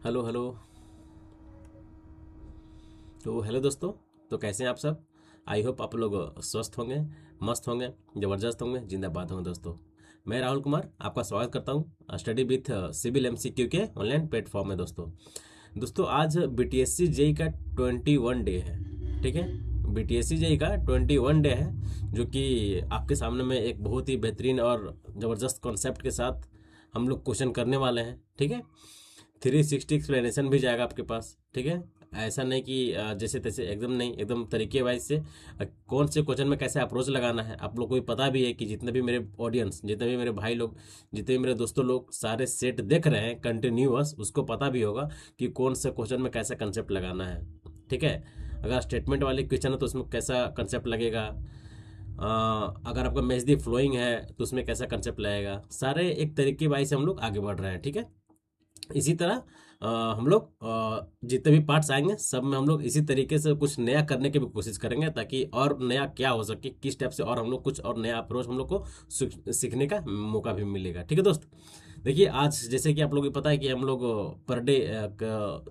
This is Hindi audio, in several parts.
Hello hello. तो हेलो दोस्तों। तो कैसे हैं आप सब? आई होप आप लोग स्वस्थ होंगे, मस्त होंगे, ज़बरदस्त होंगे, जिंदाबाद होंगे दोस्तों। मैं राहुल कुमार आपका स्वागत करता हूं स्टडी विथ सिविल एमसीक्यू के ऑनलाइन प्लेटफॉर्म में दोस्तों। दोस्तों आज बीटीएससी जेई का 21 डे है। ठीक है, बीटीएससी जेई का 21 डे है, जो कि आपके सामने में एक बहुत ही बेहतरीन और ज़बरदस्त कॉन्सेप्ट के साथ हम लोग क्वेश्चन करने वाले हैं। ठीक है, 360 एक्सप्लेनेशन भी जाएगा आपके पास। ठीक है, ऐसा नहीं कि जैसे तैसे, एकदम नहीं, एकदम तरीके वाइज से कौन से क्वेश्चन में कैसे अप्रोच लगाना है आप लोग को भी पता भी है कि जितने भी मेरे ऑडियंस, जितने भी मेरे भाई लोग, जितने भी मेरे दोस्तों लोग सारे सेट देख रहे हैं कंटिन्यूअस, उसको पता भी होगा कि कौन से क्वेश्चन में कैसा कंसेप्ट लगाना है। ठीक है, अगर स्टेटमेंट वाले क्वेश्चन है तो उसमें कैसा कंसेप्ट लगेगा, अगर आपका मैच दी फ्लोइंग है तो उसमें कैसा कंसेप्ट लगेगा, सारे एक तरीके वाइज से हम लोग आगे बढ़ रहे हैं। ठीक है, इसी तरह हम लोग जितने भी पार्ट्स आएंगे सब में हम लोग इसी तरीके से कुछ नया करने की भी कोशिश करेंगे, ताकि और नया क्या हो सके, किस टाइप से और हम लोग कुछ और नया अप्रोच हम लोग को सीखने का मौका भी मिलेगा। ठीक है दोस्त, देखिए आज जैसे कि आप लोगों को पता है कि हम लोग पर डे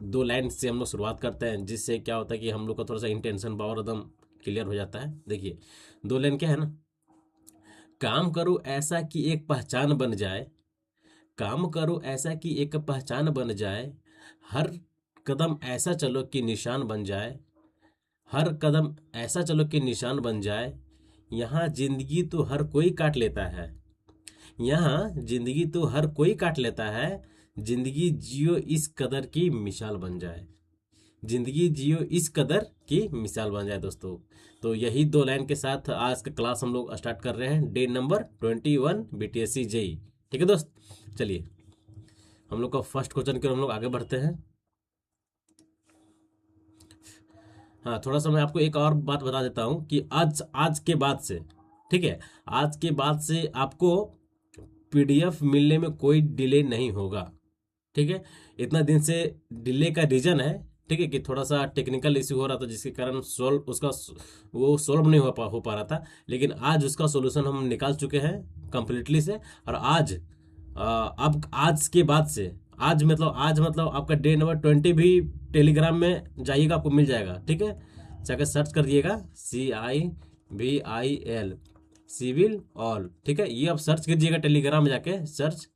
2 लाइन से हम लोग शुरुआत करते हैं, जिससे क्या होता है कि हम लोग का थोड़ा सा इंटेंशन पावर एकदम क्लियर हो जाता है। देखिए 2 लाइन क्या है ना, काम करो ऐसा कि एक पहचान बन जाए, काम करो ऐसा कि एक पहचान बन जाए, हर कदम ऐसा चलो कि निशान बन जाए, हर कदम ऐसा चलो कि निशान बन जाए, यहाँ जिंदगी तो हर कोई काट लेता है, यहाँ जिंदगी तो हर कोई काट लेता है, जिंदगी जियो इस कदर की मिसाल बन जाए, जिंदगी जियो इस कदर की मिसाल बन जाए दोस्तों। तो यही 2 लाइन के साथ आज का क्लास हम लोग स्टार्ट कर रहे हैं, डे नंबर 21 बीटीएससी जेई। ठीक है दोस्त, चलिए हम लोग का फर्स्ट क्वेश्चन की ओर हम लोग आगे बढ़ते हैं। हाँ, थोड़ा सा मैं आपको एक और बात बता देता हूँ कि आज आज के बाद से, ठीक है, आज के बाद से आपको पीडीएफ मिलने में कोई डिले नहीं होगा। ठीक है, इतना दिन से डिले का रीजन है, ठीक है, कि थोड़ा सा टेक्निकल इशू हो रहा था, जिसके कारण सोल्व उसका वो सोल्व नहीं हो पा रहा था, लेकिन आज उसका सोल्यूशन हम निकाल चुके हैं कंप्लीटली से। और आज अब आज के बाद से, आज मतलब आपका डे नंबर 20 भी टेलीग्राम में जाइएगा, आपको मिल जाएगा। ठीक है, जाकर सर्च कर दिएगा CIVIL सिविल ऑल। ठीक है, ये आप सर्च कीजिएगा टेलीग्राम में जाके, सर्च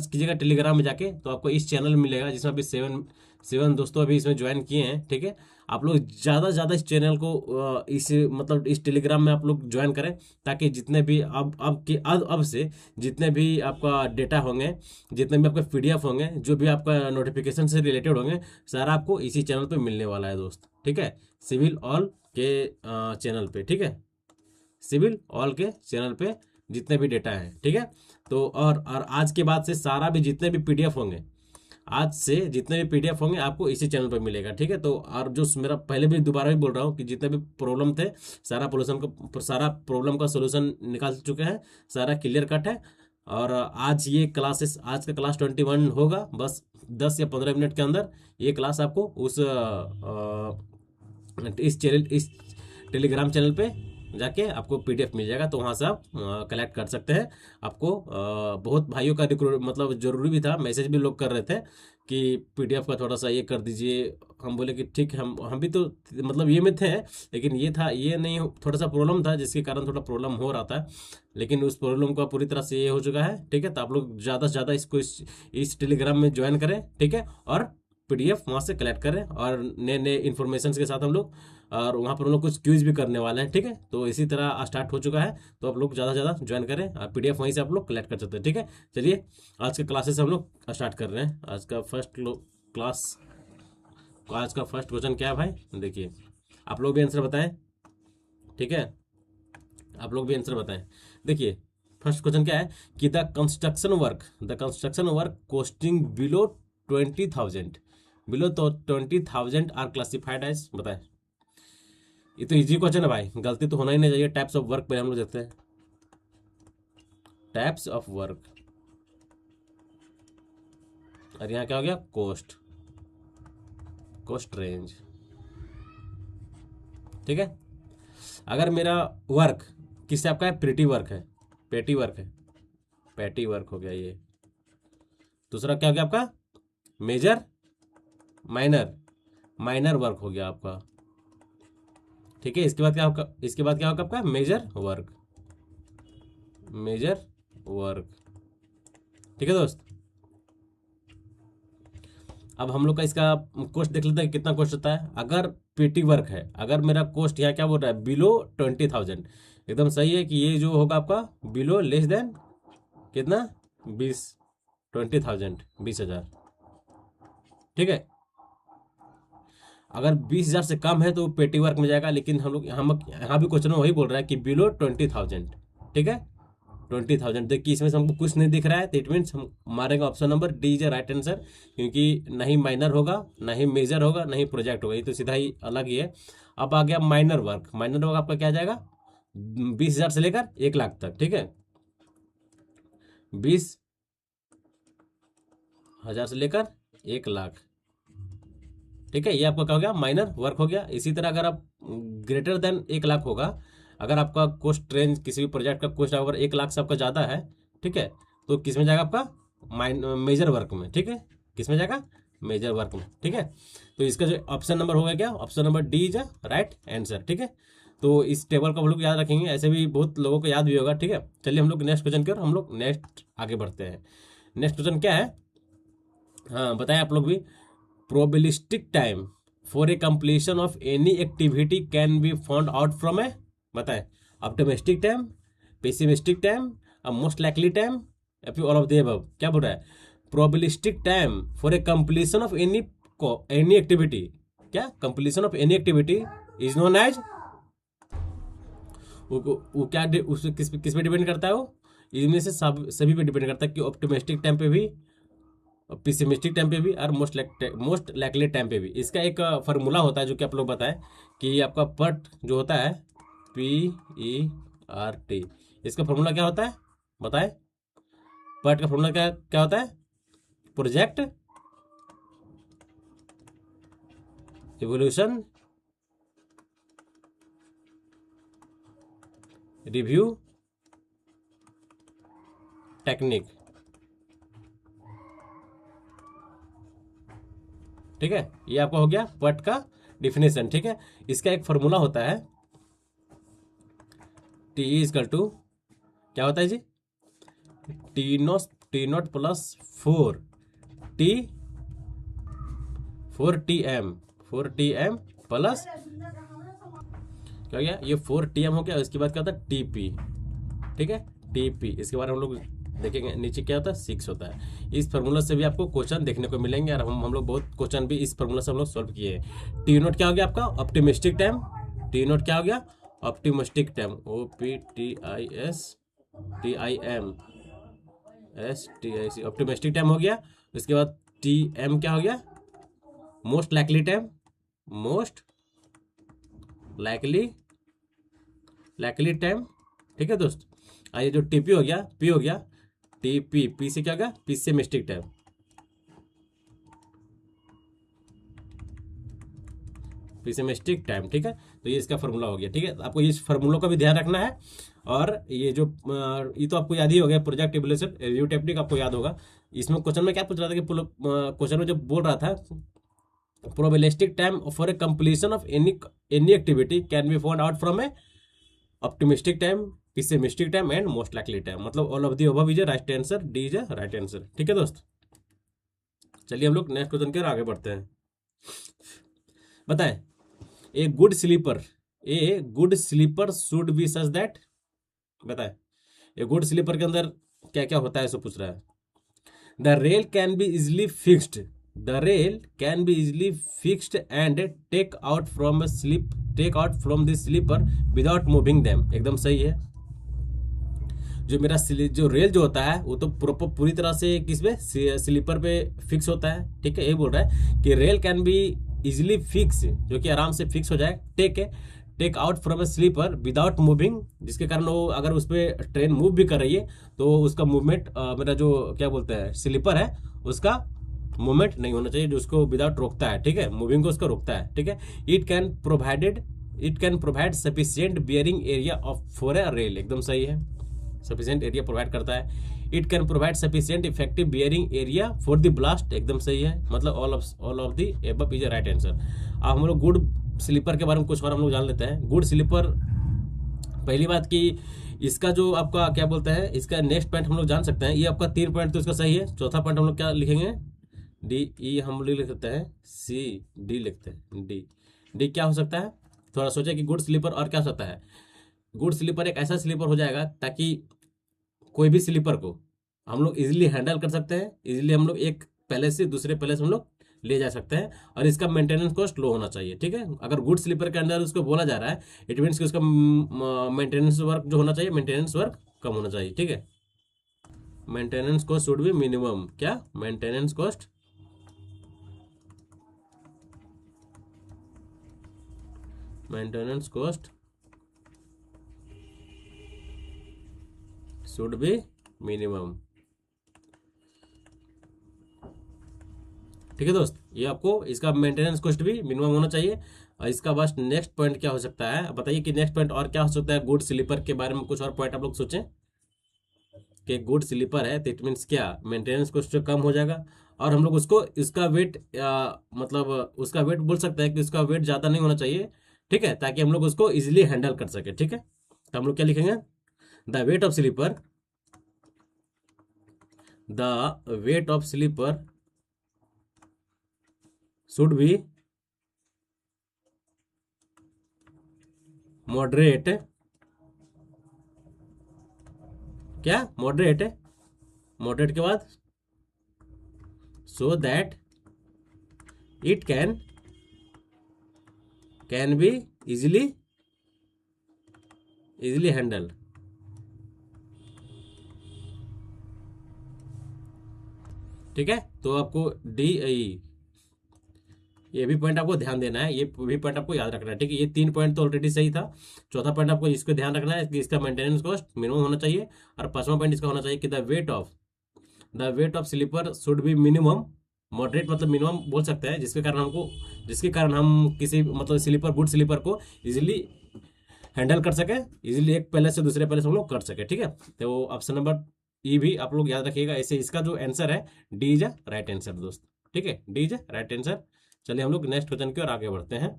कीजिएगा टेलीग्राम में जाके, तो आपको इस चैनल में मिलेगा, जिसमें अभी सेवन सेवन दोस्तों अभी इसमें ज्वाइन किए हैं। ठीक है, आप लोग ज़्यादा से ज़्यादा इस चैनल को इस मतलब इस टेलीग्राम में आप लोग ज्वाइन करें, ताकि जितने भी अब से जितने भी आपका डेटा होंगे, जितने भी आपके पीडीएफ होंगे, जो भी आपका नोटिफिकेशन से रिलेटेड होंगे, सारा आपको इसी चैनल पे मिलने वाला है दोस्त। ठीक है, सिविल ऑल के चैनल पे। ठीक है, सिविल ऑल के चैनल पे जितने भी डेटा है। ठीक है, तो और आज के बाद से सारा भी जितने भी पीडीएफ होंगे, आज से जितने भी पीडीएफ होंगे आपको इसी चैनल पर मिलेगा। ठीक है, तो और जो मेरा पहले भी दोबारा भी बोल रहा हूँ कि जितने भी प्रॉब्लम थे, सारा प्रॉब्लम का सोल्यूशन निकाल चुके हैं, सारा क्लियर कट है। और आज का क्लास 21 होगा, बस 10 या 15 मिनट के अंदर ये क्लास आपको इस टेलीग्राम चैनल पे जाके आपको पीडीएफ मिल जाएगा, तो वहाँ से आप कलेक्ट कर सकते हैं। आपको बहुत भाइयों का रिक्रूट मतलब ज़रूरी भी था, मैसेज भी लोग कर रहे थे कि पीडीएफ का थोड़ा सा ये कर दीजिए। हम बोले कि ठीक है, हम भी तो मतलब ये में थे, लेकिन ये नहीं, थोड़ा सा प्रॉब्लम था, जिसके कारण थोड़ा प्रॉब्लम हो रहा था, लेकिन उस प्रॉब्लम का पूरी तरह से ये हो चुका है। ठीक है, तो आप लोग ज़्यादा से ज़्यादा इसको इस टेलीग्राम में ज्वाइन करें। ठीक है, और पीडीएफ वहाँ से कलेक्ट करें, और नए नए इन्फॉर्मेशन के साथ हम लोग, और वहाँ पर हम लोग कुछ क्यूज भी करने वाले हैं। ठीक है, तो इसी तरह स्टार्ट हो चुका है, तो आप लोग ज़्यादा से ज़्यादा ज्वाइन करें, और पीडीएफ वहीं से आप लोग कलेक्ट कर सकते हैं। ठीक है, चलिए आज के क्लासेस हम लोग स्टार्ट कर रहे हैं। क्लास आज का फर्स्ट क्वेश्चन क्या है भाई, देखिए आप लोग भी आंसर बताएं। ठीक है, आप लोग भी आंसर बताएं। देखिए फर्स्ट क्वेश्चन क्या है कि the construction work costing below तो 20,000 आर क्लासिफाइड एज, बताएं। ये तो इजी क्वेश्चन है भाई, गलती तो होना ही नहीं चाहिए। टाइप्स ऑफ वर्क पे हम लोग देखते हैं, टाइप्स ऑफ वर्क, और यहाँ क्या हो गया, कोस्ट रेंज। ठीक है, अगर मेरा वर्क किससे आपका है, पेटी वर्क है, पेटी वर्क हो गया ये, दूसरा क्या हो गया आपका मेजर माइनर, माइनर वर्क हो गया आपका, ठीक है। इसके बाद क्या होगा, इसके बाद क्या होगा आपका मेजर वर्क, मेजर वर्क, ठीक है दोस्त। अब हम लोग का इसका कॉस्ट देख लेते हैं कितना कॉस्ट होता है। अगर पेटी वर्क है, अगर मेरा कॉस्ट यहाँ क्या बोल रहा है बिलो 20,000, एकदम सही है कि ये जो होगा आपका बिलो लेस देन कितना 20,000, 20,000, ठीक है। अगर 20,000 से कम है तो पेटी वर्क में जाएगा, लेकिन हम लोग यहाँ भी क्वेश्चन में वही बोल रहा है कि बिलो 20,000, ठीक है। 20,000 देखिए इसमें से हमको कुछ नहीं दिख रहा है, तो इट मीन्स हम मारेंगे option number D is right answer, क्योंकि नहीं माइनर होगा, नहीं मेजर होगा, नहीं प्रोजेक्ट होगा, ये तो सीधा ही अलग ही है। अब आ गया माइनर वर्क, माइनर वर्क आपका क्या जाएगा 20,000 से लेकर 1,00,000 तक, ठीक है। 20,000 से लेकर 1,00,000, ठीक है। ये आपका क्या हो गया माइनर वर्क हो गया। इसी तरह अगर आप ग्रेटर देन 1,00,000 होगा, अगर आपका कॉस्ट रेंज किसी भी प्रोजेक्ट का कॉस्ट अगर 1,00,000 से आपका ज़्यादा है, ठीक है, तो किस में जाएगा आपका मेजर वर्क में, ठीक है। किस में जाएगा मेजर वर्क में, ठीक है। तो इसका जो ऑप्शन नंबर होगा क्या, option number D is right answer, ठीक है। तो इस टेबल को हम लोग याद रखेंगे, ऐसे भी बहुत लोगों को याद भी होगा, ठीक है। चलिए हम लोग नेक्स्ट क्वेश्चन की ओर हम लोग नेक्स्ट आगे बढ़ते हैं। नेक्स्ट क्वेश्चन क्या है, हाँ बताएं आप लोग भी। Probabilistic time for a completion of any activity can be found out from a, बताएं optimistic time, pessimistic time, most likely time, या फिर ऑल ऑफ द अबव। क्या बोल रहा है probabilistic time for a completion of any activity, क्या completion of any activity is known as, वो क्या उस किस पे डिपेंड करता है, वो इनमें से सभी पे डिपेंड करता है कि ऑप्टिमिस्टिक टाइम पे भी, पिसिमिस्टिक टाइम पे भी, और मोस्ट लाइकली टाइम पे भी। इसका एक फार्मूला होता है जो कि आप लोग बताएं कि आपका PERT जो होता है PERT, इसका फार्मूला क्या होता है बताएं। PERT का फार्मूला क्या क्या होता है, प्रोजेक्ट इवोल्यूशन रिव्यू टेक्निक, ठीक है। ये आपका हो गया PERT का डिफिनेशन, ठीक है। इसका एक फार्मूला होता है T इजकल टू क्या होता है जी, T0 प्लस 4TM प्लस क्या हो गया, ये 4TM हो गया। उसके बाद क्या होता है TP, ठीक है, TP। इसके बारे में हम लोग देखेंगे, नीचे क्या होता है 6 होता है। इस फार्मूला से भी आपको क्वेश्चन देखने को मिलेंगे, और हम लोग बहुत क्वेश्चन भी इस फार्मूला से हम लोग सॉल्व किए हैं। T0 क्या हो गया आपका ऑप्टिमिस्टिक टाइम, T0 क्या हो गया optimistic time, OPTISTIMSTIC optimistic time हो गया। उसके बाद TM क्या हो गया most likely time, most likely time, ठीक है दोस्त। आइए जो TP हो गया, P हो गया TP, P से क्या होगा पिसिमिस्टिक टाइम, पिसिमिस्टिक टाइम, ठीक है। तो ये इसका फार्मूला हो गया, ठीक है। आपको इस फार्मूला का भी ध्यान रखना है। और ये जो ये तो आपको याद ही हो गया, प्रोजेक्ट इवोल्यूशन रिव्यू टेक्निक आपको याद होगा। इसमें क्वेश्चन में क्या पूछ रहा था कि क्वेश्चन में जो बोल रहा था probabilistic time for a completion of any activity can be found out from a optimistic time, pessimistic time and most likely time, मतलब all of the above is right answer, D is right answer, ठीक है दोस्त। चलिए हम लोग नेक्स्ट क्वेश्चन की ओर आगे बढ़ते हैं। बताएं a good sleeper should be such that, बताएं ए गुड स्लीपर के अंदर क्या क्या होता है, सो पूछ रहा है। The rail can be easily fixed and take out from the sleeper without moving them, एकदम सही है। जो मेरा जो रेल जो होता है वो तो पूरी तरह से किस पे स्लीपर पे फिक्स होता है, ठीक है। ये बोल रहा है कि rail can be easily fix, जो कि आराम से फिक्स हो जाए, take out from a sleeper without moving, जिसके कारण वो अगर उस पर ट्रेन मूव भी कर रही है तो उसका मूवमेंट मेरा जो क्या बोलते हैं स्लीपर है उसका मूवमेंट नहीं होना चाहिए, जो उसको विदाउट रोकता है, ठीक है, मूविंग को उसका रोकता है, ठीक है। It can provide sufficient bearing area for a rail, एकदम सही है, सफिशिएंट एरिया प्रोवाइड करता है। It can provide sufficient effective bearing area for the blast, एकदम सही है, मतलब all of the above is right answer. अब हम लोग गुड स्लीपर के बारे में कुछ और हम लोग जान लेते हैं। गुड स्लीपर, पहली बात कि इसका जो आपका क्या बोलते हैं, इसका नेक्स्ट पॉइंट हम लोग जान सकते हैं। ये आपका 3 पॉइंट तो इसका सही है। चौथा पॉइंट हम लोग क्या लिखेंगे, डी ई हम लोग लिख सकते हैं, सी डी लिखते हैं, डी डी क्या हो सकता है, थोड़ा सोचे कि गुड स्लीपर और क्या हो सकता है। गुड स्लीपर एक ऐसा स्लीपर हो जाएगा ताकि कोई भी स्लीपर को हम लोग इजीली हैंडल कर सकते हैं, इजीली हम लोग एक पैलेस से दूसरे पैलेस हम लोग ले जा सकते हैं, और इसका मेंटेनेंस कॉस्ट लो होना चाहिए। ठीक है, अगर गुड स्लीपर के अंदर उसको बोला जा रहा है, इट मीन्स कि उसका मेंटेनेंस वर्क जो होना चाहिए, मेंटेनेंस वर्क कम होना चाहिए। ठीक है, maintenance cost should be minimum, क्या maintenance cost should be minimum. ठीक है दोस्त, ये आपको इसका मेंटेनेंस कॉस्ट भी मिनिमम होना चाहिए। और इसका बस नेक्स्ट पॉइंट क्या हो सकता है, बताइए कि नेक्स्ट पॉइंट और क्या हो सकता है गुड स्लीपर के बारे में, कुछ और पॉइंट आप लोग सोचें कि गुड स्लीपर है तो इट मीन्स क्या, मेंटेनेंस कॉस्ट कम हो जाएगा, और हम लोग उसको इसका वेट मतलब उसका वेट बोल सकते हैं कि उसका वेट ज़्यादा नहीं होना चाहिए। ठीक है, ताकि हम लोग उसको इजिली हैंडल कर सके। ठीक है, तो हम लोग क्या लिखेंगे, the weight of sleeper, the weight of sleeper should be moderate, क्या मॉडरेट, मॉडरेट के बाद so that it can be easily handle. ठीक है, तो आपको डी ये भी पॉइंट आपको ध्यान देना है, ये भी पॉइंट आपको याद रखना है। ठीक है, ये 3 पॉइंट तो ऑलरेडी सही था। चौथा पॉइंट आपको इसको ध्यान रखना है कि इसका मेंटेनेंस कॉस्ट मिनिमम होना चाहिए, और 5वां पॉइंट इसका होना चाहिए कि the weight of sleeper should be minimum, moderate मतलब मिनिमम बोल सकते हैं, जिसके कारण हम किसी मतलब स्लीपर गुड स्लीपर को इजीली हैंडल कर सके, इजीली एक पैलेस से दूसरे पैलेस हम लोग कर सके। ठीक है, तो ऑप्शन नंबर ई भी आप लोग याद रखिएगा। ऐसे इसका जो आंसर है डी इज राइट आंसर दोस्त। ठीक है, डी इज राइट आंसर। चलिए हम लोग नेक्स्ट क्वेश्चन की ओर आगे बढ़ते हैं।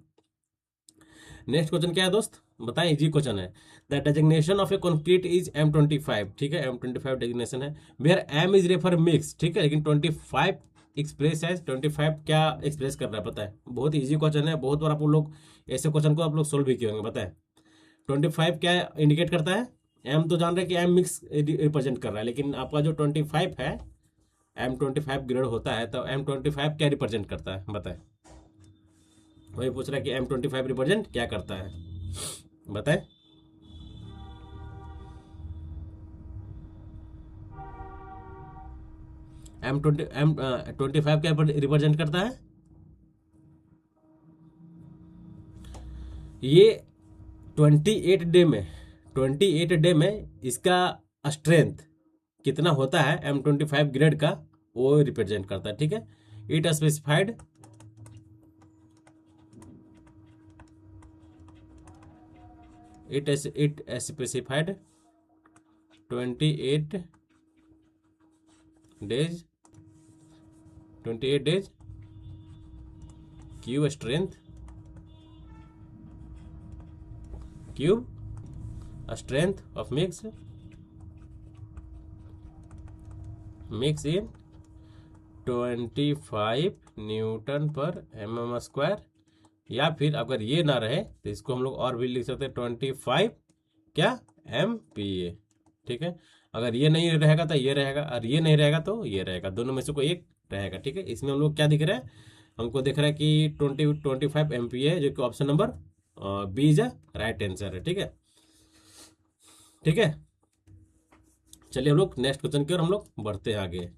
नेक्स्ट क्वेश्चन क्या है दोस्त, बताएं, इजी क्वेश्चन है। The designation of a concrete is M25। ठीक है, M25 डेजिग्नेशन है, where M is refer mix. ठीक है, लेकिन 25 एक्सप्रेस है, 25 क्या एक्सप्रेस कर रहा है पता है, बहुत इजी क्वेश्चन है, बहुत बार आप लोग ऐसे क्वेश्चन को आप लोग सोल्व भी किए होंगे। बताए 25 क्या इंडिकेट करता है, M तो जान रहे हैं कि M मिक्स रिप्रेजेंट कर रहा है, लेकिन आपका जो 25 है, M25 ग्रेड होता है, तो M25 क्या रिप्रेजेंट करता है बताए, वही पूछ रहा है कि M25 रिप्रेजेंट क्या करता है, बताए। M25 क्या रिप्रेजेंट करता है, ये 28 डे में इसका स्ट्रेंथ कितना होता है M25 ग्रेड का, वो रिप्रेजेंट करता है। ठीक है, it specified it specified 28 days cube strength of mix in 25 Newton पर mm स्क्वायर, या फिर अगर ये ना रहे तो इसको हम लोग और भी लिख सकते हैं 25 क्या MPa। ठीक है, अगर ये नहीं रहेगा तो ये रहेगा, और ये नहीं रहेगा तो ये रहेगा, दोनों में से कोई एक रहेगा। ठीक है, इसमें हम लोग क्या दिख रहा है, हमको दिख रहा है कि 25 MPa है, जो कि option number B is right answer है। ठीक है, ठीक है, चलिए हम लोग नेक्स्ट क्वेश्चन की ओर हम लोग बढ़ते हैं आगे।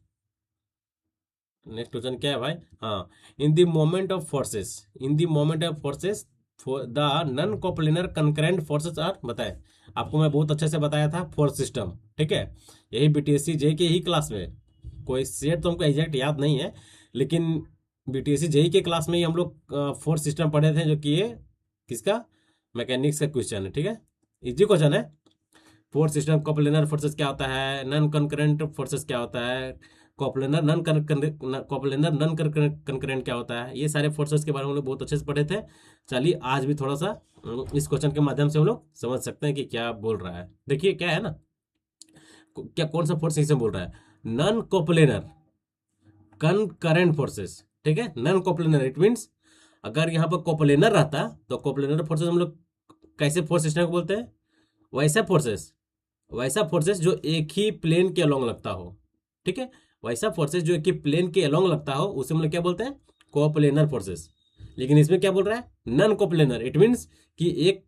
नेक्स्ट क्वेश्चन क्या है भाई, हाँ, in the moment of forces the non coplanar concurrent forces are, बताए, आपको मैं बहुत अच्छे से बताया था फोर्स सिस्टम। ठीक है, यही BTSC JEE के ही क्लास में, कोई सेट तो हमको एग्जैक्ट याद नहीं है, लेकिन BTSC JEE के क्लास में ही हम लोग फोर्स सिस्टम पढ़े थे, जो कि ये किसका मैकेनिक्स का क्वेश्चन है। ठीक है, इजी क्वेश्चन है। फोर्स सिस्टम कोप्लेनर फोर्सेस क्या होता है, नॉन कंकरेंट फोर्सेस क्या होता है, coplanar non coplanar non concurrent क्या होता है, ये सारे फोर्सेस के बारे में हम लोग बहुत अच्छे से पढ़े थे। चलिए आज भी थोड़ा सा इस क्वेश्चन के माध्यम से हम लोग समझ सकते हैं कि क्या बोल रहा है। देखिए क्या है ना, क्या कौन सा फोर्स सिस्टम बोल रहा है, नॉन कोप्लेनर कंकरेंट फोर्सेस, ठीक है, नॉन कोप्लेनर इट मीन्स अगर यहाँ पर कोप्लेनर रहता तो कोप्लेनर फोर्सेस हम लोग कैसे फोर्स सिस्टम को बोलते हैं, वैसा फोर्सेस जो एक ही प्लेन के अलोंग लगता हो, ठीक है, वैसा फोर्सेस जो एक ही प्लेन के अलोंग लगता हो उसे हम लोग क्या बोलते हैं, कोप्लेनर फोर्सेस। लेकिन इसमें क्या बोल रहा है, नॉन कोप्लेनर इट मीन्स कि एक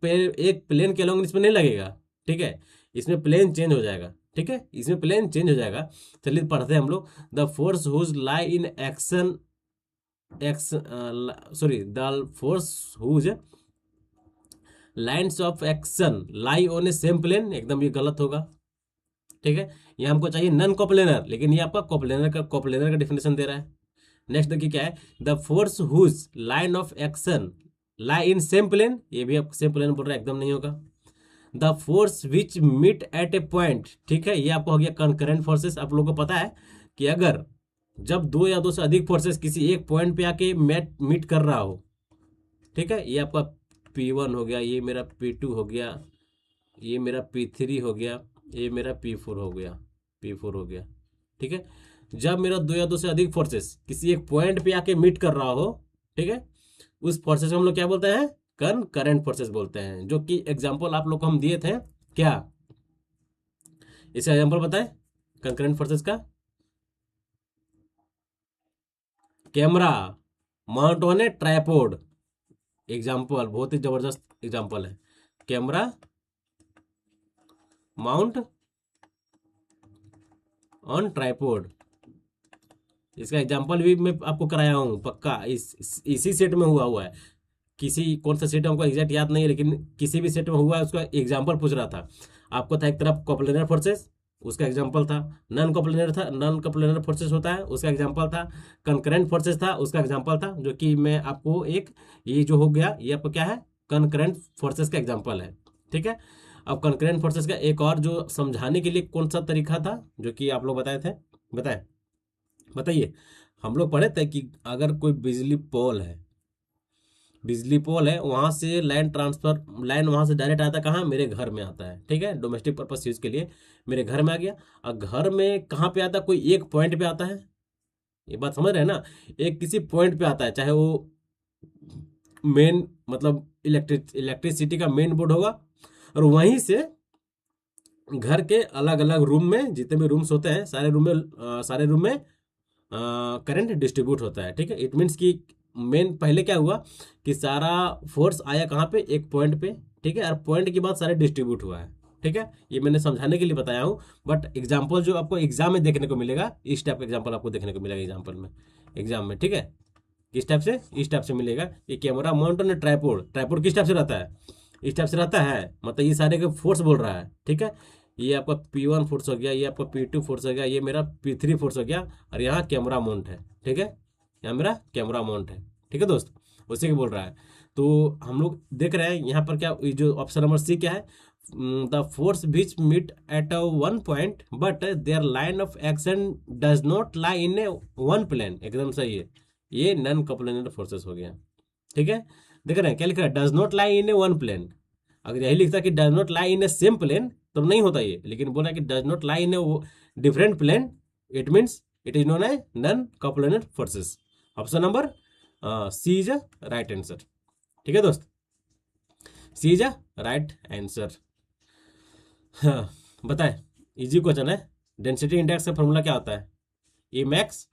प्लेन के अलोंग इसमें नहीं लगेगा, ठीक है, इसमें प्लेन चेंज हो जाएगा, ठीक है, इसमें प्लेन चेंज हो जाएगा। चलिए पढ़ते हैं हम लोग, the force whose lie in action the force whose lines of action lie on a same plane, एकदम ये गलत होगा, ठीक है, ये हमको चाहिए नॉन कोप्लेनर, लेकिन ये आपका कोप्लेनर का डिफिनेशन दे रहा है। नेक्स्ट देखिए क्या है, the force whose line of action lie in same plane, ये भी आप सेम प्लेन बोल रहा है, एकदम नहीं होगा। The force which meet at a point, ठीक है, ये आपको हो गया कंकरेंट फोर्सेस। आप लोगों को पता है कि अगर जब दो या दो से अधिक फोर्सेस किसी एक पॉइंट पे आके मीट कर रहा हो, ठीक है, ये आपका P1 हो गया, ये मेरा P2 हो गया, ये मेरा P3 हो गया, ये मेरा P4 हो गया, P4 हो गया, ठीक है, जब मेरा दो या दो से अधिक फोर्सेस किसी एक पॉइंट पे आके मीट कर रहा हो, ठीक है, उस फोर्सेस को हम लोग क्या बोलते हैं, कंकरेंट फोर्सेस बोलते हैं। जो कि एग्जांपल आप लोग को हम दिए थे, क्या इसका एग्जांपल बताएं कंकरेंट फोर्सेस का, camera mount on A tripod, example बहुत ही जबरदस्त एग्जाम्पल है, कैमरा माउंट ऑन ट्राइपॉड। इसका एग्जाम्पल भी मैं आपको कराया हूँ पक्का, इसी सेट में हुआ है, किसी कौन सा सेट हमको एग्जैक्ट याद नहीं है, लेकिन किसी भी सेट में हुआ है, उसका एग्जाम्पल पूछ रहा था आपको, था एक तरफ कोप्लेनर फोर्सेस, उसका एग्जाम्पल था, नॉन कोप्लेनर फोर्सेस होता है, उसका एग्जाम्पल था, कंकरेंट फोर्सेस था, उसका एग्जाम्पल था, जो कि मैं आपको एक ये जो हो गया ये आपको क्या है, कंकरेंट फोर्सेस का एग्जाम्पल है, ठीक है। अब कंकरेंट फोर्सेस का एक और जो समझाने के लिए कौन सा तरीका था जो कि आप लोग बताए थे, बताइए। हम लोग पढ़े थे कि अगर कोई बिजली पोल है वहां से लाइन वहां से डायरेक्ट आता है कहाँ, मेरे घर में आता है, ठीक है, डोमेस्टिक पर्पस यूज के लिए मेरे घर में आ गया। और घर में कहाँ पे आता है, कोई एक पॉइंट पे आता है, ये बात समझ रहे हैं ना, एक किसी पॉइंट पे आता है, चाहे वो मेन मतलब इलेक्ट्रिसिटी का मेन बोर्ड होगा, और वहीं से घर के अलग अलग रूम में जितने भी रूम्स होते हैं सारे रूम में करंट डिस्ट्रीब्यूट होता है, ठीक है। इट मीन्स कि मेन पहले क्या हुआ कि सारा फोर्स आया कहाँ पे, एक पॉइंट पे, ठीक है, और पॉइंट के बाद सारे डिस्ट्रीब्यूट हुआ है, ठीक है, ये मैंने समझाने के लिए बताया हूँ। बट एग्जाम्पल जो आपको एग्जाम में देखने को मिलेगा, इस टाइप का एग्जाम्पल आपको देखने को मिलेगा एग्जाम में, ठीक है, इस टाइप से मिलेगा। ये कैमरा माउंट ऑन ट्राइपॉड किस टाइप से रहता है, इस टाइप से रहता है, मतलब ये सारे के फोर्स बोल रहा है, ठीक है, ये आपका P1 फोर्स हो गया, ये आपका P2 फोर्स हो गया, ये मेरा P3 फोर्स हो गया, और यहाँ कैमरा माउंट है, ठीक है, यहाँ मेरा कैमरा माउंट है, ठीक है दोस्त, उसी के बोल रहा है। तो हम लोग देख रहे हैं यहाँ पर क्या, जो ऑप्शन नंबर सी क्या है, the force which meet at one point but their line of action does not lie in a one plane, एकदम सही है, ये नॉन कोप्लेनर फोर्सेस हो गया, ठीक है। देख रहे हैं क्या लिख रहा है, does not lie in a one plane, अगर यही लिखता कि does not lie in a same plane तब नहीं होता ये, लेकिन बोला कि does not lie in a different plane, it means it is known as non coplanar forces. Option number C is a right answer, ठीक है दोस्त, C is a right answer. हाँ बताए, इजी क्वेश्चन है। डेंसिटी इंडेक्स का फॉर्मूला क्या होता है, ई मैक्स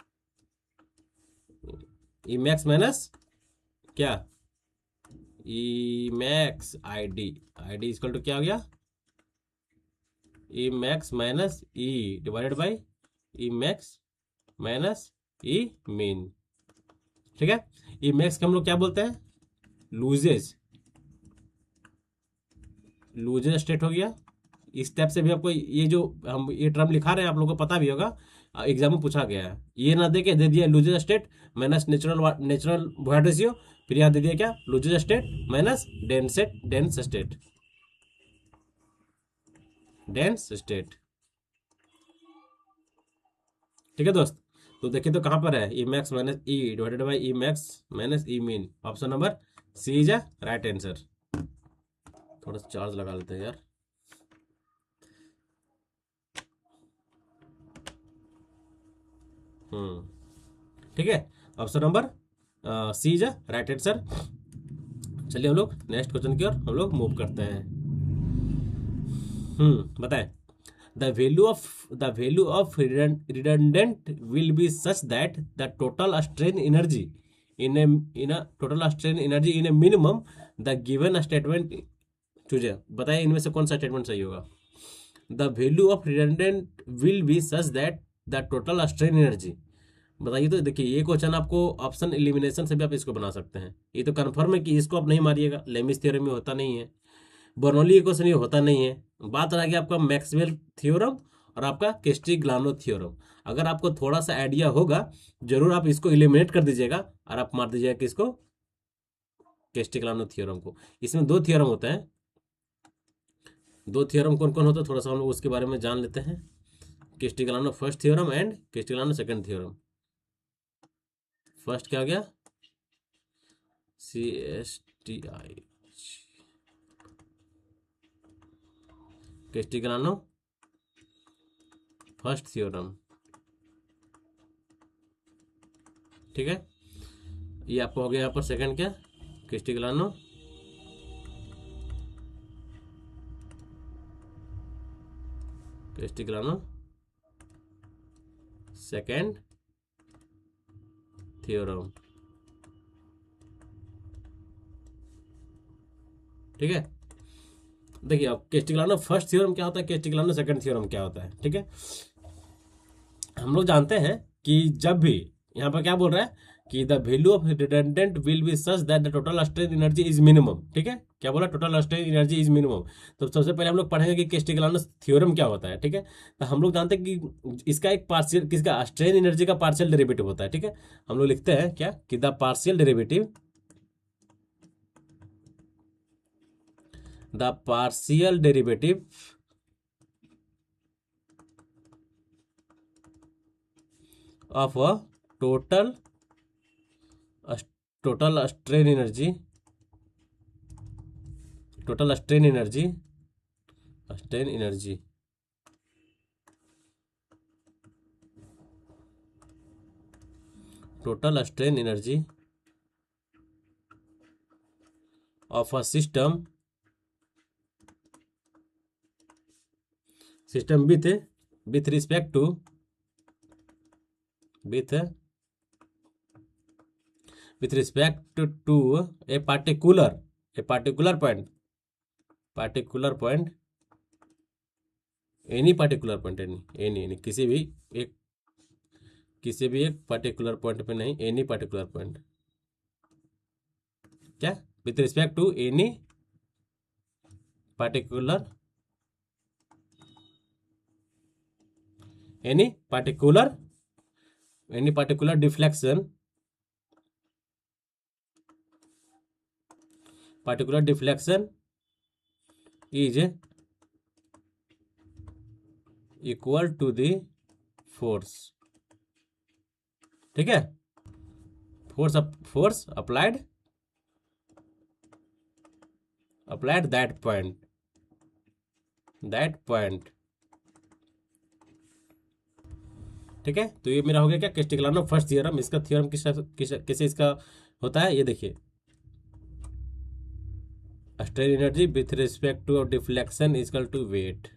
माइनस क्या, E max I D equal to क्या हो गया, E max minus E divided by E max minus E min, ठीक है। ई मैक्स को हम लोग क्या बोलते हैं, लूजेज स्टेट हो गया। इस टाइप से भी आपको ये जो हम ये टर्म लिखा रहे हैं आप लोगों को पता भी होगा, एग्जाम में पूछा गया है, ये ना दे के दे दिया loosest state minus natural void ratio, फिर यहाँ दे दिया क्या, loosest state minus dense state, dense state. ठीक है दोस्त, तो देखिए तो कहाँ पर है, E max minus E divided by E max minus E min. Option number C is a right answer. थोड़ा सा चार्ज लगा लेते हैं यार। ठीक है, option number C is a right answer. चलिए हम लोग नेक्स्ट क्वेश्चन की ओर हम लोग मूव करते हैं। बताएं। The value of redundant will be such that the total strain energy in a total strain energy in a minimum the given statement चूजे। बताइए इनमें से कौन सा स्टेटमेंट सही होगा। The value of redundant will be such that the total strain energy. बताइए तो देखिए ये क्वेश्चन आपको ऑप्शन एलिमिनेशन से भी आप इसको बना सकते हैं। ये तो कन्फर्म है कि इसको आप नहीं मारिएगा, लेमिस थ्योरम में होता नहीं है, बर्नौली इक्वेशन ये होता नहीं है। बात रह गया आपका मैक्सवेल थ्योरम और आपका कैस्टिग्लियानो थ्योरम। अगर आपको थोड़ा सा आइडिया होगा जरूर आप इसको एलिमिनेट कर दीजिएगा और आप मार दीजिएगा किसको, कैस्टिग्लियानो थ्योरम को। इसमें दो थ्योरम होते हैं। दो थ्योरम कौन कौन होता है थोड़ा सा हम लोग उसके बारे में जान लेते हैं। Castigliano first theorem and Castigliano second theorem. First क्या हो गया, CSTI कैस्टिग्लियानो फर्स्ट थ्योरम। ठीक है, ये आपको हो गया यहाँ पर सेकंड क्या, कैस्टिग्लियानो सेकंड थ्योरम। ठीक है, देखिए अब कैस्टिग्लियानो फर्स्ट थ्योरम क्या होता है, कैस्टिग्लियानो सेकंड थ्योरम क्या होता है। ठीक है, हम लोग जानते हैं कि जब भी यहाँ पर क्या बोल रहा है कि the value of redundant will be such that the total strain energy is minimum. ठीक है, क्या बोला, total strain energy is minimum. तो सबसे पहले हम लोग पढ़ेंगे कि कैस्टिग्लियानो थ्योरम क्या होता है। ठीक है, तो हम लोग जानते हैं कि इसका एक पार्शियल, किसका, स्ट्रेन एनर्जी का पार्शियल डेरिवेटिव होता है। ठीक है, हम लोग लिखते हैं क्या कि the partial derivative of a total strain energy of a system with respect to a particular point any किसी भी एक पर्टिकुलर पॉइंट पे नहीं, एनी पर्टिकुलर पॉइंट, क्या, with respect to any particular deflection is equal to the force. ठीक है, फोर्स अप्लाइड दैट पॉइंट। ठीक है, तो ये मेरा हो गया क्या, कैस्टिग्लियानो फर्स्ट थ्योरम। इसका थ्योरम किसे इसका होता है, ये देखिए, strain energy with respect to deflection equal to weight.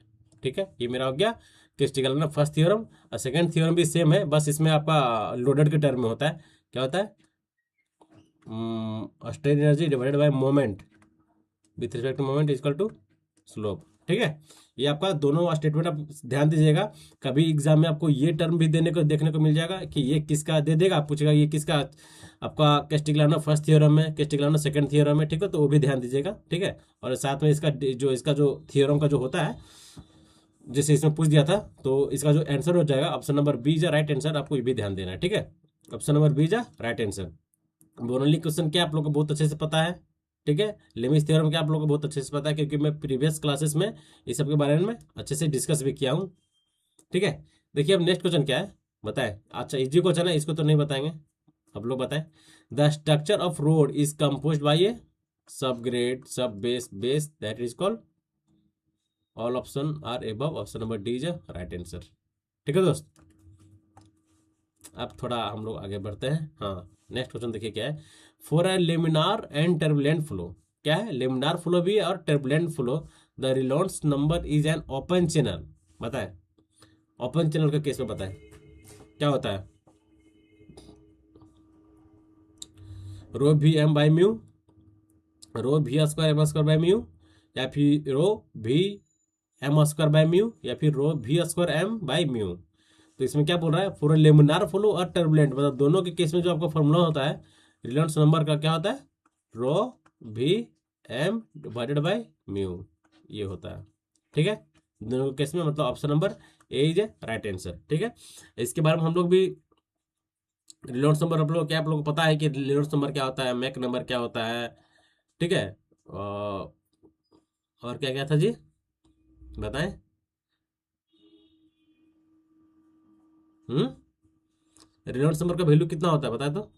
ठीक है, ये मेरा हो गया कैस्टिग्लियानो फर्स्ट थ्योरम। और सेकंड थ्योरम भी सेम है, बस इसमें आपका लोडेड के टर्म में होता है। क्या होता है, strain energy divided by moment with respect to moment equal to slope. ठीक है, ये आपका दोनों स्टेटमेंट आप ध्यान दीजिएगा। कभी एग्जाम में आपको ये टर्म भी देखने को मिल जाएगा कि ये किसका दे देगा, आप पूछेगा ये किसका, आपका कैस्टिग्लियानो फर्स्ट थ्योरम है, कैस्टिग्लियानो सेकंड थ्योरम है। ठीक है, तो वो भी ध्यान दीजिएगा। ठीक है, और साथ में इसका जो थ्योरम का जो होता है, जैसे इसमें पूछ दिया था, तो इसका जो आंसर हो जाएगा option number B is right answer. आपको ये भी ध्यान देना है। ठीक है, option number B is right answer. बोनली क्वेश्चन क्या आप लोग को बहुत अच्छे से पता है। ठीक है, लेमिस थ्योरम क्या आप लोगों को बहुत अच्छे से पता है, क्योंकि मैं प्रीवियस क्लासेस में इस सब के बारे में अच्छे से डिस्कस भी किया हूँ। ठीक है, देखिए अब नेक्स्ट क्वेश्चन क्या है बताएं। अच्छा इजी क्वेश्चन है, इसको तो नहीं बताएंगे, आप लोग बताएं। The structure of road is composed by a sub grade sub base base that is called. All option are above, option number D is right answer. ठीक है दोस्त, अब थोड़ा हम लोग आगे बढ़ते हैं। हाँ नेक्स्ट क्वेश्चन देखिए क्या है। For A laminar and turbulent flow, क्या है लेमिनार फ्लो भी है और turbulent flow, the Reynolds number is an open channel. बताएं ओपन चैनल का केस में बताएं क्या होता है। रो भी एम बाई म्यू, रो भी square M square by mu, या फिर रो भी एम स्क्वायर बाई म्यू, या फिर रो भी स्क्वायर एम बाई म्यू। तो इसमें क्या बोल रहा है, फॉर लेमिनार फ्लो और टर्बुलेंट, मतलब दोनों के केस में जो आपका फॉर्मूला होता है रेनॉल्ड्स नंबर का, क्या होता है रो भी एम डिवाइडेड बाई म्यू, ये होता है। ठीक है, दोनों के केस में मतलब option number A is right answer. ठीक है, इसके बारे में हम लोग भी रेनॉल्ड्स नंबर आप लोग को पता है कि रेनॉल्ड्स नंबर क्या होता है, मैक नंबर क्या होता है। ठीक है, और क्या क्या था जी बताएं। रेनॉल्ड्स नंबर का वैल्यू कितना होता है बताए तो।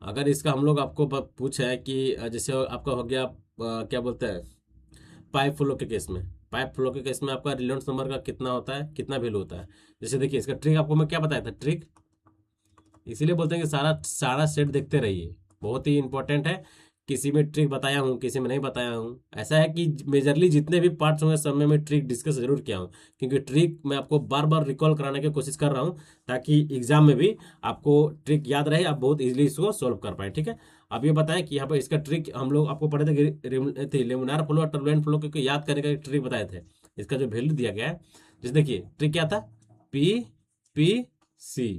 अगर इसका हम लोग आपको पूछे कि जैसे आपका हो गया क्या बोलते हैं पाइप फ्लो के केस में, पाइप फ्लो के केस में आपका रेनॉल्ड्स नंबर का कितना होता है, कितना वैल्यू होता है। जैसे देखिए इसका ट्रिक आपको मैं क्या बताया था, ट्रिक इसीलिए बोलते हैं कि सारा सारा सेट देखते रहिए, बहुत ही इंपॉर्टेंट है। किसी में ट्रिक बताया हूँ, किसी में नहीं बताया हूँ, ऐसा है कि मेजरली जितने भी पार्ट्स होंगे सब में मैं ट्रिक डिस्कस जरूर किया हूँ, क्योंकि ट्रिक मैं आपको बार बार रिकॉल कराने की कोशिश कर रहा हूँ, ताकि एग्जाम में भी आपको ट्रिक याद रहे, आप बहुत इजीली इसको सोल्व कर पाए। ठीक है, अब ये बताएं कि यहाँ पर इसका ट्रिक हम लोग आपको पढ़े थे लेमिनार फ्लो और टर्बुलेंट फ्लो के याद करने का एक ट्रिक बताए थे, इसका जो वैल्यू दिया गया है। जैसे देखिए ट्रिक क्या था, पी पी सी,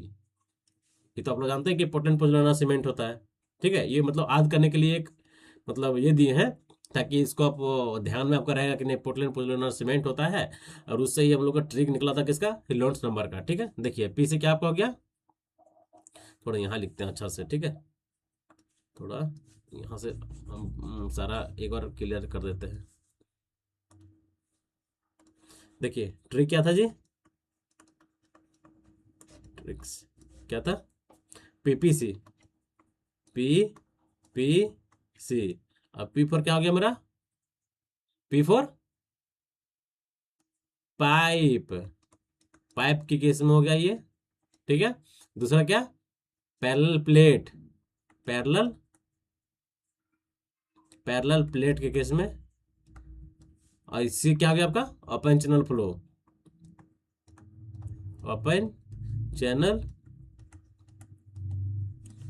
ये तो आप लोग जानते हैं कि पोर्टलैंड पोज़ोलाना सीमेंट होता है। ठीक है, ये मतलब याद करने के लिए एक मतलब ये दिए हैं, ताकि इसको आप ध्यान में आपका रहेगा कि नहीं पोर्टलैंड पोज़ोलाना सीमेंट होता है, और उससे ही हम लोग का ट्रिक निकला था किसका, रेनॉल्ड्स नंबर का। ठीक है, देखिए पी से क्या आपका हो गया, थोड़ा यहाँ लिखते हैं अच्छा से। ठीक है, थोड़ा यहाँ से हम सारा एक बार क्लियर कर देते हैं। देखिए ट्रिक क्या था जी, ट्रिक्स क्या था, पीपीसी, पी पी सी। अब पी फॉर क्या हो गया मेरा, पी फॉर पाइप, पाइप के केस में हो गया ये। ठीक है, दूसरा क्या, parallel plate, parallel parallel plate के केस में, और इससे क्या हो गया आपका open channel flow, open channel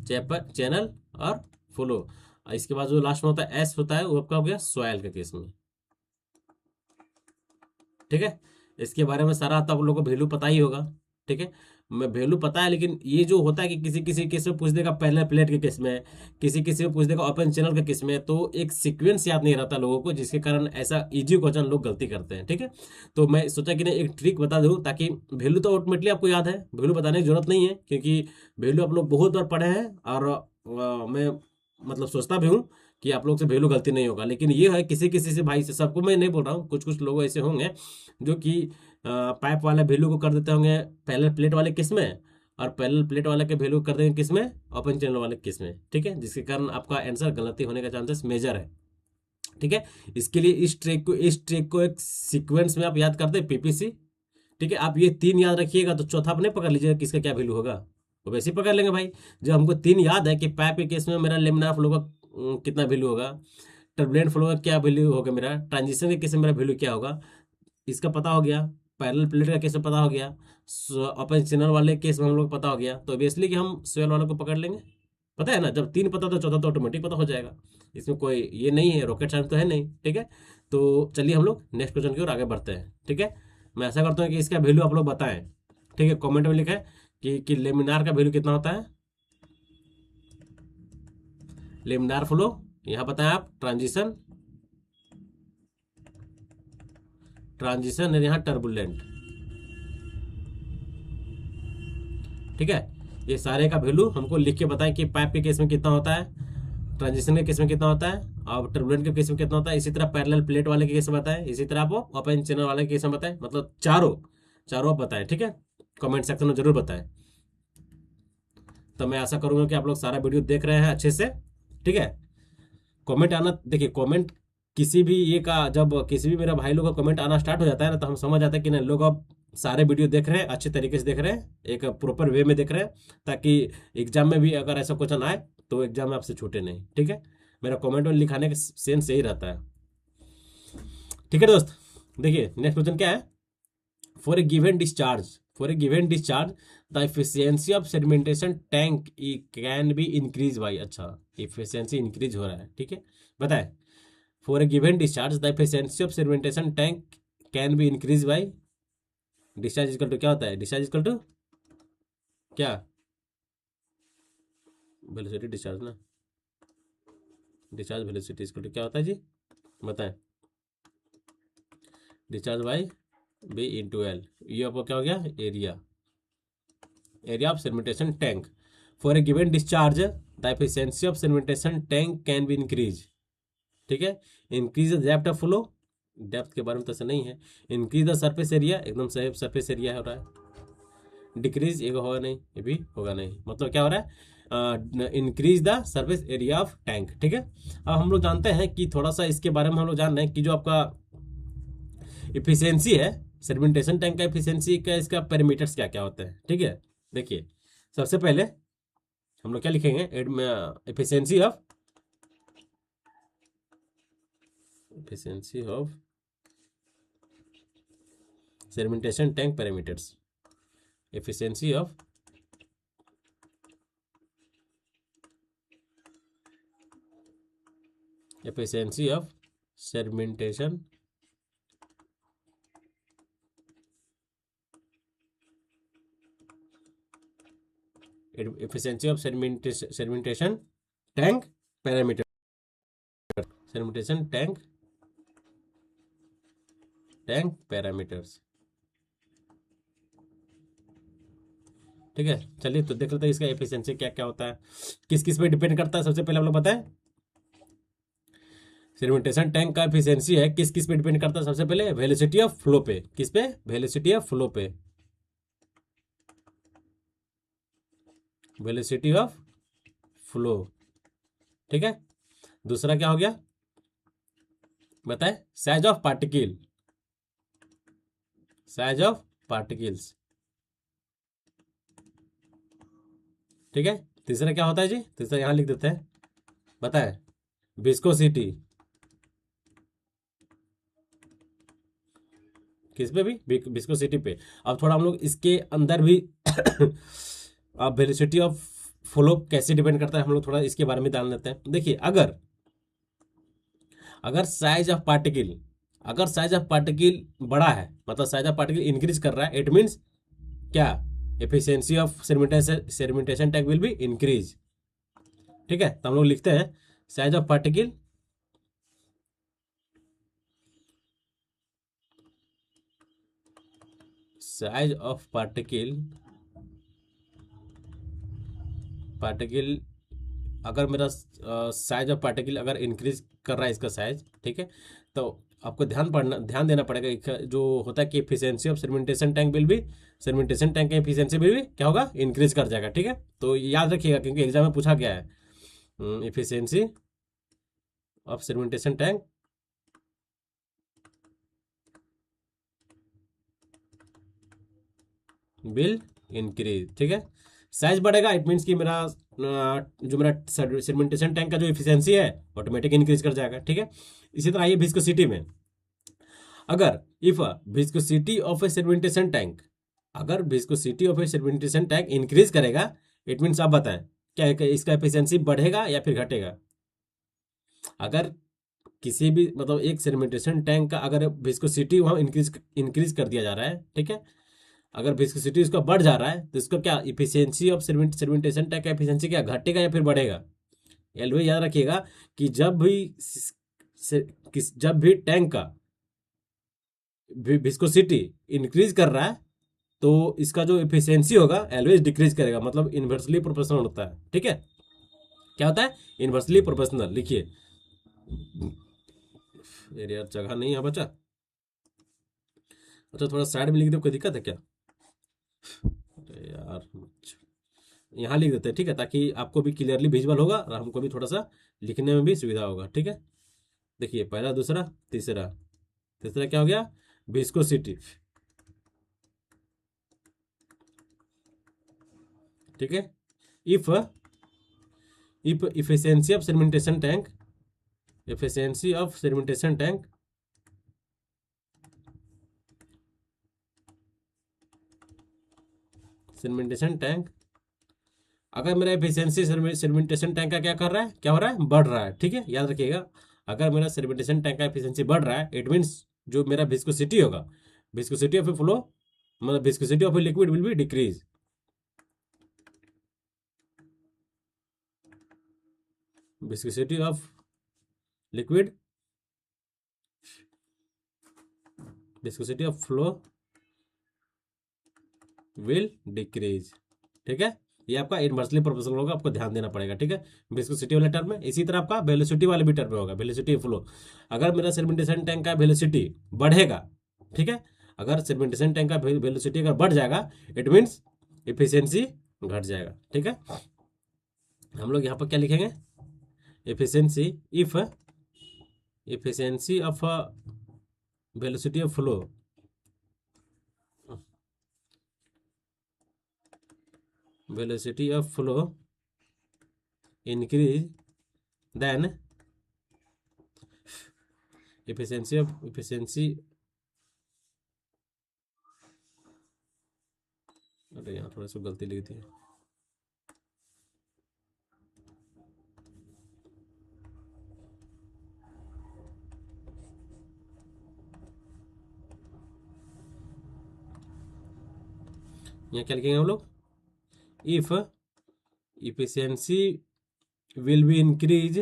channel और फ्लो। और इसके बाद जो लास्ट में होता है एस होता है, वो आपका हो गया सॉयल के केस में। ठीक है, इसके बारे में सारा तो आप लोगों को वैल्यू पता ही होगा। ठीक है, मैं वैल्यू पता है, लेकिन ये जो होता है कि किसी किसी केस में पूछ देगा पहले प्लेट के केस में, किसी किसी में पूछ देगा ओपन चैनल के केस में, तो एक सीक्वेंस याद नहीं रहता लोगों को, जिसके कारण ऐसा इजी क्वेश्चन लोग गलती करते हैं। ठीक है, तो मैं सोचा कि नहीं एक ट्रिक बता दूं, ताकि वैल्यू तो ऑटोमेटली आपको याद है, वैल्यू बताने की जरूरत नहीं है, क्योंकि वैल्यू आप लोग बहुत बार पढ़े हैं, और मैं मतलब सोचता भी हूँ कि आप लोग से वैल्यू गलती नहीं होगा। लेकिन ये है किसी किसी से भाई से, सबको मैं नहीं बोल रहा हूँ, कुछ कुछ लोग ऐसे होंगे जो कि पाइप वाले वैल्यू को कर देते होंगे पैरेलल प्लेट वाले केस में, और पैरेलल प्लेट वाले के वैल्यू कर देंगे किस में, ओपन चैनल वाले केस में। ठीक है, जिसके कारण आपका आंसर गलती होने का चांसेस मेजर है। ठीक है, इसके लिए इस ट्रिक को एक सीक्वेंस में आप याद करते हैं पीपीसी। ठीक है, आप ये तीन याद रखिएगा, तो चौथा अपने पकड़ लीजिएगा किसका क्या वैल्यू होगा, वो वैसे ही पकड़ लेंगे भाई। जब हमको तीन याद है कि पाइप के केस में मेरा लेमिनार फ्लो का कितना वैल्यू होगा, टर्बुलेंट फ्लो का क्या वैल्यू होगा, मेरा ट्रांजिशन के केस में मेरा वैल्यू क्या होगा, इसका पता हो गया, पैरेलल प्लेट का केस में पता हो गया, ओपन चैनल वाले केस में हम लोग पता हो गया, तो ऑब्वियसली कि हम स्वेल वाले को पकड़ लेंगे। पता है ना, जब तीन पता तो चौथा तो ऑटोमेटिक पता हो जाएगा, इसमें कोई ये नहीं है, रॉकेट साइंस तो है नहीं। ठीक है, तो चलिए हम लोग नेक्स्ट क्वेश्चन की ओर आगे बढ़ते हैं। ठीक है, मैं ऐसा करता हूँ कि इसका वैल्यू आप लोग बताएं। ठीक है, कमेंट में लिखें कि लेमिनार का वैल्यू कितना होता है, लेमिनार फ्लो, यहाँ बताएं आप ट्रांजिशन, ट्रांजिशन और यहाँ टर्बुलेंट। ठीक है, ये सारे का वैल्यू हमको लिख के बताएं कि पाइप के केस में कितना होता है, ट्रांजिशन के केस में कितना होता है, अब टर्बुलेंट के केस में कितना होता है, इसी तरह पैरेलल प्लेट वाले के केस में बताएं, इसी तरह आपको ओपन चैनल वाले के केस में बताएं, मतलब चारों आप बताएं, ठीक है। कमेंट सेक्शन में जरूर बताएं। तो मैं आशा करूंगा कि आप लोग सारा वीडियो देख रहे हैं अच्छे से, ठीक है। कमेंट आना, देखिए कमेंट किसी भी ये का, जब किसी भी मेरा भाई लोग का कमेंट आना स्टार्ट हो जाता है ना, तो हम समझ जाते हैं कि ना लोग अब सारे वीडियो देख रहे हैं, अच्छे तरीके से देख रहे हैं, एक प्रॉपर वे में देख रहे हैं, ताकि एग्जाम में भी अगर ऐसा क्वेश्चन आए तो एग्जाम में आपसे छूटे नहीं, ठीक है। मेरा कमेंट में लिखाने का सेंस यही रहता है, ठीक है दोस्त। देखिए नेक्स्ट क्वेश्चन क्या है, for a given discharge, the efficiency of sedimentation tank can be increase by, अच्छा एफिशिएंसी इंक्रीज हो रहा है, ठीक है। बताए, for a given discharge the efficiency of sedimentation tank can be increase by, discharge equal to क्या होता है, डिस्चार्ज इक्वल टू क्या, वेलोसिटी डिस्चार्ज ना, डिस्चार्ज वेलोसिटी इक्वल टू क्या होता है जी, बताएं, discharge by B into L, ये आपको क्या हो गया, area of sedimentation tank. For a given discharge the efficiency of sedimentation tank can be increase, ठीक है। Increase the depth of flow, depth के बारे में तो ऐसा नहीं है। इंक्रीज द सरफेस एरिया, एकदम सही सरफेस एरिया हो रहा है। डिक्रीज ये होगा नहीं, ये भी होगा नहीं, मतलब क्या हो रहा है, increase the surface area of tank, ठीक है। अब हम लोग जानते हैं कि थोड़ा सा इसके बारे में हम लोग जान रहे हैं कि जो आपका इफिशियंसी है सेडिमेंटेशन टैंक का, इफिशियंसी का इसका पैरामीटर्स क्या क्या होते हैं, ठीक है। देखिए सबसे पहले हम लोग क्या लिखेंगे, efficiency of sedimentation tank parameters, efficiency of sedimentation sedimentation tank parameter, sedimentation tank parameters, ठीक है। चलिए तो देख लेते हैं इसका एफिशिएंसी क्या क्या होता है, किस किस पे डिपेंड करता है। सबसे पहले हम लोग बताएं, सेडिमेंटेशन टैंक का एफिशिएंसी है किस किस पे डिपेंड करता है, सबसे पहले वेलोसिटी ऑफ फ्लो पे, किस पे, वेलोसिटी ऑफ फ्लो पे, वेलोसिटी ऑफ फ्लो, ठीक है। दूसरा क्या हो गया, बताए, size of particle, size of particles, ठीक है। तीसरा क्या होता है जी, तीसरा यहां लिख देते हैं, बताए, विस्कोसिटी, किस पे भी, विस्कोसिटी पे। अब थोड़ा हम लोग इसके अंदर भी अब वेलोसिटी ऑफ फ्लो कैसे डिपेंड करता है, हम लोग थोड़ा इसके बारे में जान लेते हैं। देखिए अगर साइज ऑफ पार्टिकल, बड़ा है, मतलब साइज ऑफ पार्टिकल इंक्रीज कर रहा है, इट मीन्स क्या, efficiency of sedimentation tank will be increase, ठीक है। तो हम लोग लिखते हैं साइज ऑफ पार्टिकल, अगर मेरा साइज ऑफ पार्टिकल अगर इंक्रीज कर रहा है इसका साइज, ठीक है, तो आपको ध्यान देना पड़ेगा जो होता है कि efficiency of sedimentation tank will भी, सेडिमेंटेशन टैंक का एफिशिएंसी भी क्या होगा, इंक्रीज कर जाएगा, ठीक है। तो याद रखिएगा क्योंकि एग्जाम में पूछा गया है, efficiency of sedimentation tank will increase, ठीक है। साइज बढ़ेगा, इट मीन्स कि मेरा जो मेरा सेडिमेंटेशन टैंक का जो एफिशिएंसी है ऑटोमेटिक इंक्रीज कर जाएगा, ठीक है। इसी तरह ये विस्कोसिटी में, अगर if viscosity of a sedimentation tank, अगर viscosity of a sedimentation tank increase करेगा, इट मीन्स आप बताएं क्या इसका एफिशिएंसी बढ़ेगा या फिर घटेगा। अगर किसी भी मतलब एक सेडिमेंटेशन टैंक का अगर विस्कोसिटी वहां इंक्रीज कर दिया जा रहा है, ठीक है, अगर विस्कोसिटी उसका बढ़ जा रहा है तो इसका क्या इफिशियंसी ऑफ सेडिमेंटेशन टैंक का एफिशिएंसी क्या घटेगा या फिर बढ़ेगा। एलवे याद रखिएगा कि जब भी टैंक का विस्कोसिटी इंक्रीज कर रहा है तो इसका जो इफिशियंसी होगा एलवेज डिक्रीज करेगा, मतलब इन्वर्सली प्रोपोर्शनल होता है, ठीक है। क्या होता है? Inversely proportional. लिखिए, अरे यार जगह नहीं है बच्चा। अच्छा थोड़ा साइड में लिख दो, कोई दिक्कत है क्या? अरे यार यहाँ लिख देते हैं, ठीक है, ताकि आपको भी क्लियरली विजुअल होगा और हमको भी थोड़ा सा लिखने में भी सुविधा होगा, ठीक है। देखिए पहला, दूसरा, तीसरा। तीसरा क्या हो गया? विस्कोसिटी, ठीक है। If if efficiency of sedimentation tank, efficiency of sedimentation tank, sedimentation tank, अगर मेरा एफिशिएंसी सेडिमेंटेशन टैंक का क्या कर रहा है, क्या हो रहा है? बढ़ रहा है, ठीक है, याद रखिएगा। अगर मेरा सेडिमेंटेशन टैंक का एफिशिएंसी बढ़ रहा है, इट मीन्स जो मेरा विस्कोसिटी होगा, विस्कोसिटी ऑफ ए फ्लो, मतलब viscosity of a liquid will be decrease. Viscosity of liquid, viscosity of flow will decrease, ठीक है। ये आपका इनवर्सली प्रोपोर्शनल होगा, आपको ध्यान देना पड़ेगा, ठीक है, विस्कोसिटी वाले टर्म में। इसी तरह आपका वेलोसिटी वाले भी टर्म में होगा, वेलोसिटी फ्लो। अगर मेरा सेडिमेंटेशन टैंक का वेलोसिटी बढ़ेगा, ठीक है, अगर सेडिमेंटेशन टैंक का वेलोसिटी अगर बढ़ जाएगा, इट मीन्स इफिशियंसी घट जाएगा, ठीक है। हम लोग यहाँ पर क्या लिखेंगे? Efficiency, if efficiency of velocity of flow, velocity of flow increase, then efficiency, अरे यहाँ थोड़ा सा गलती लिखी थी। यहाँ क्या लिखेंगे हम लोग? If efficiency will be increase,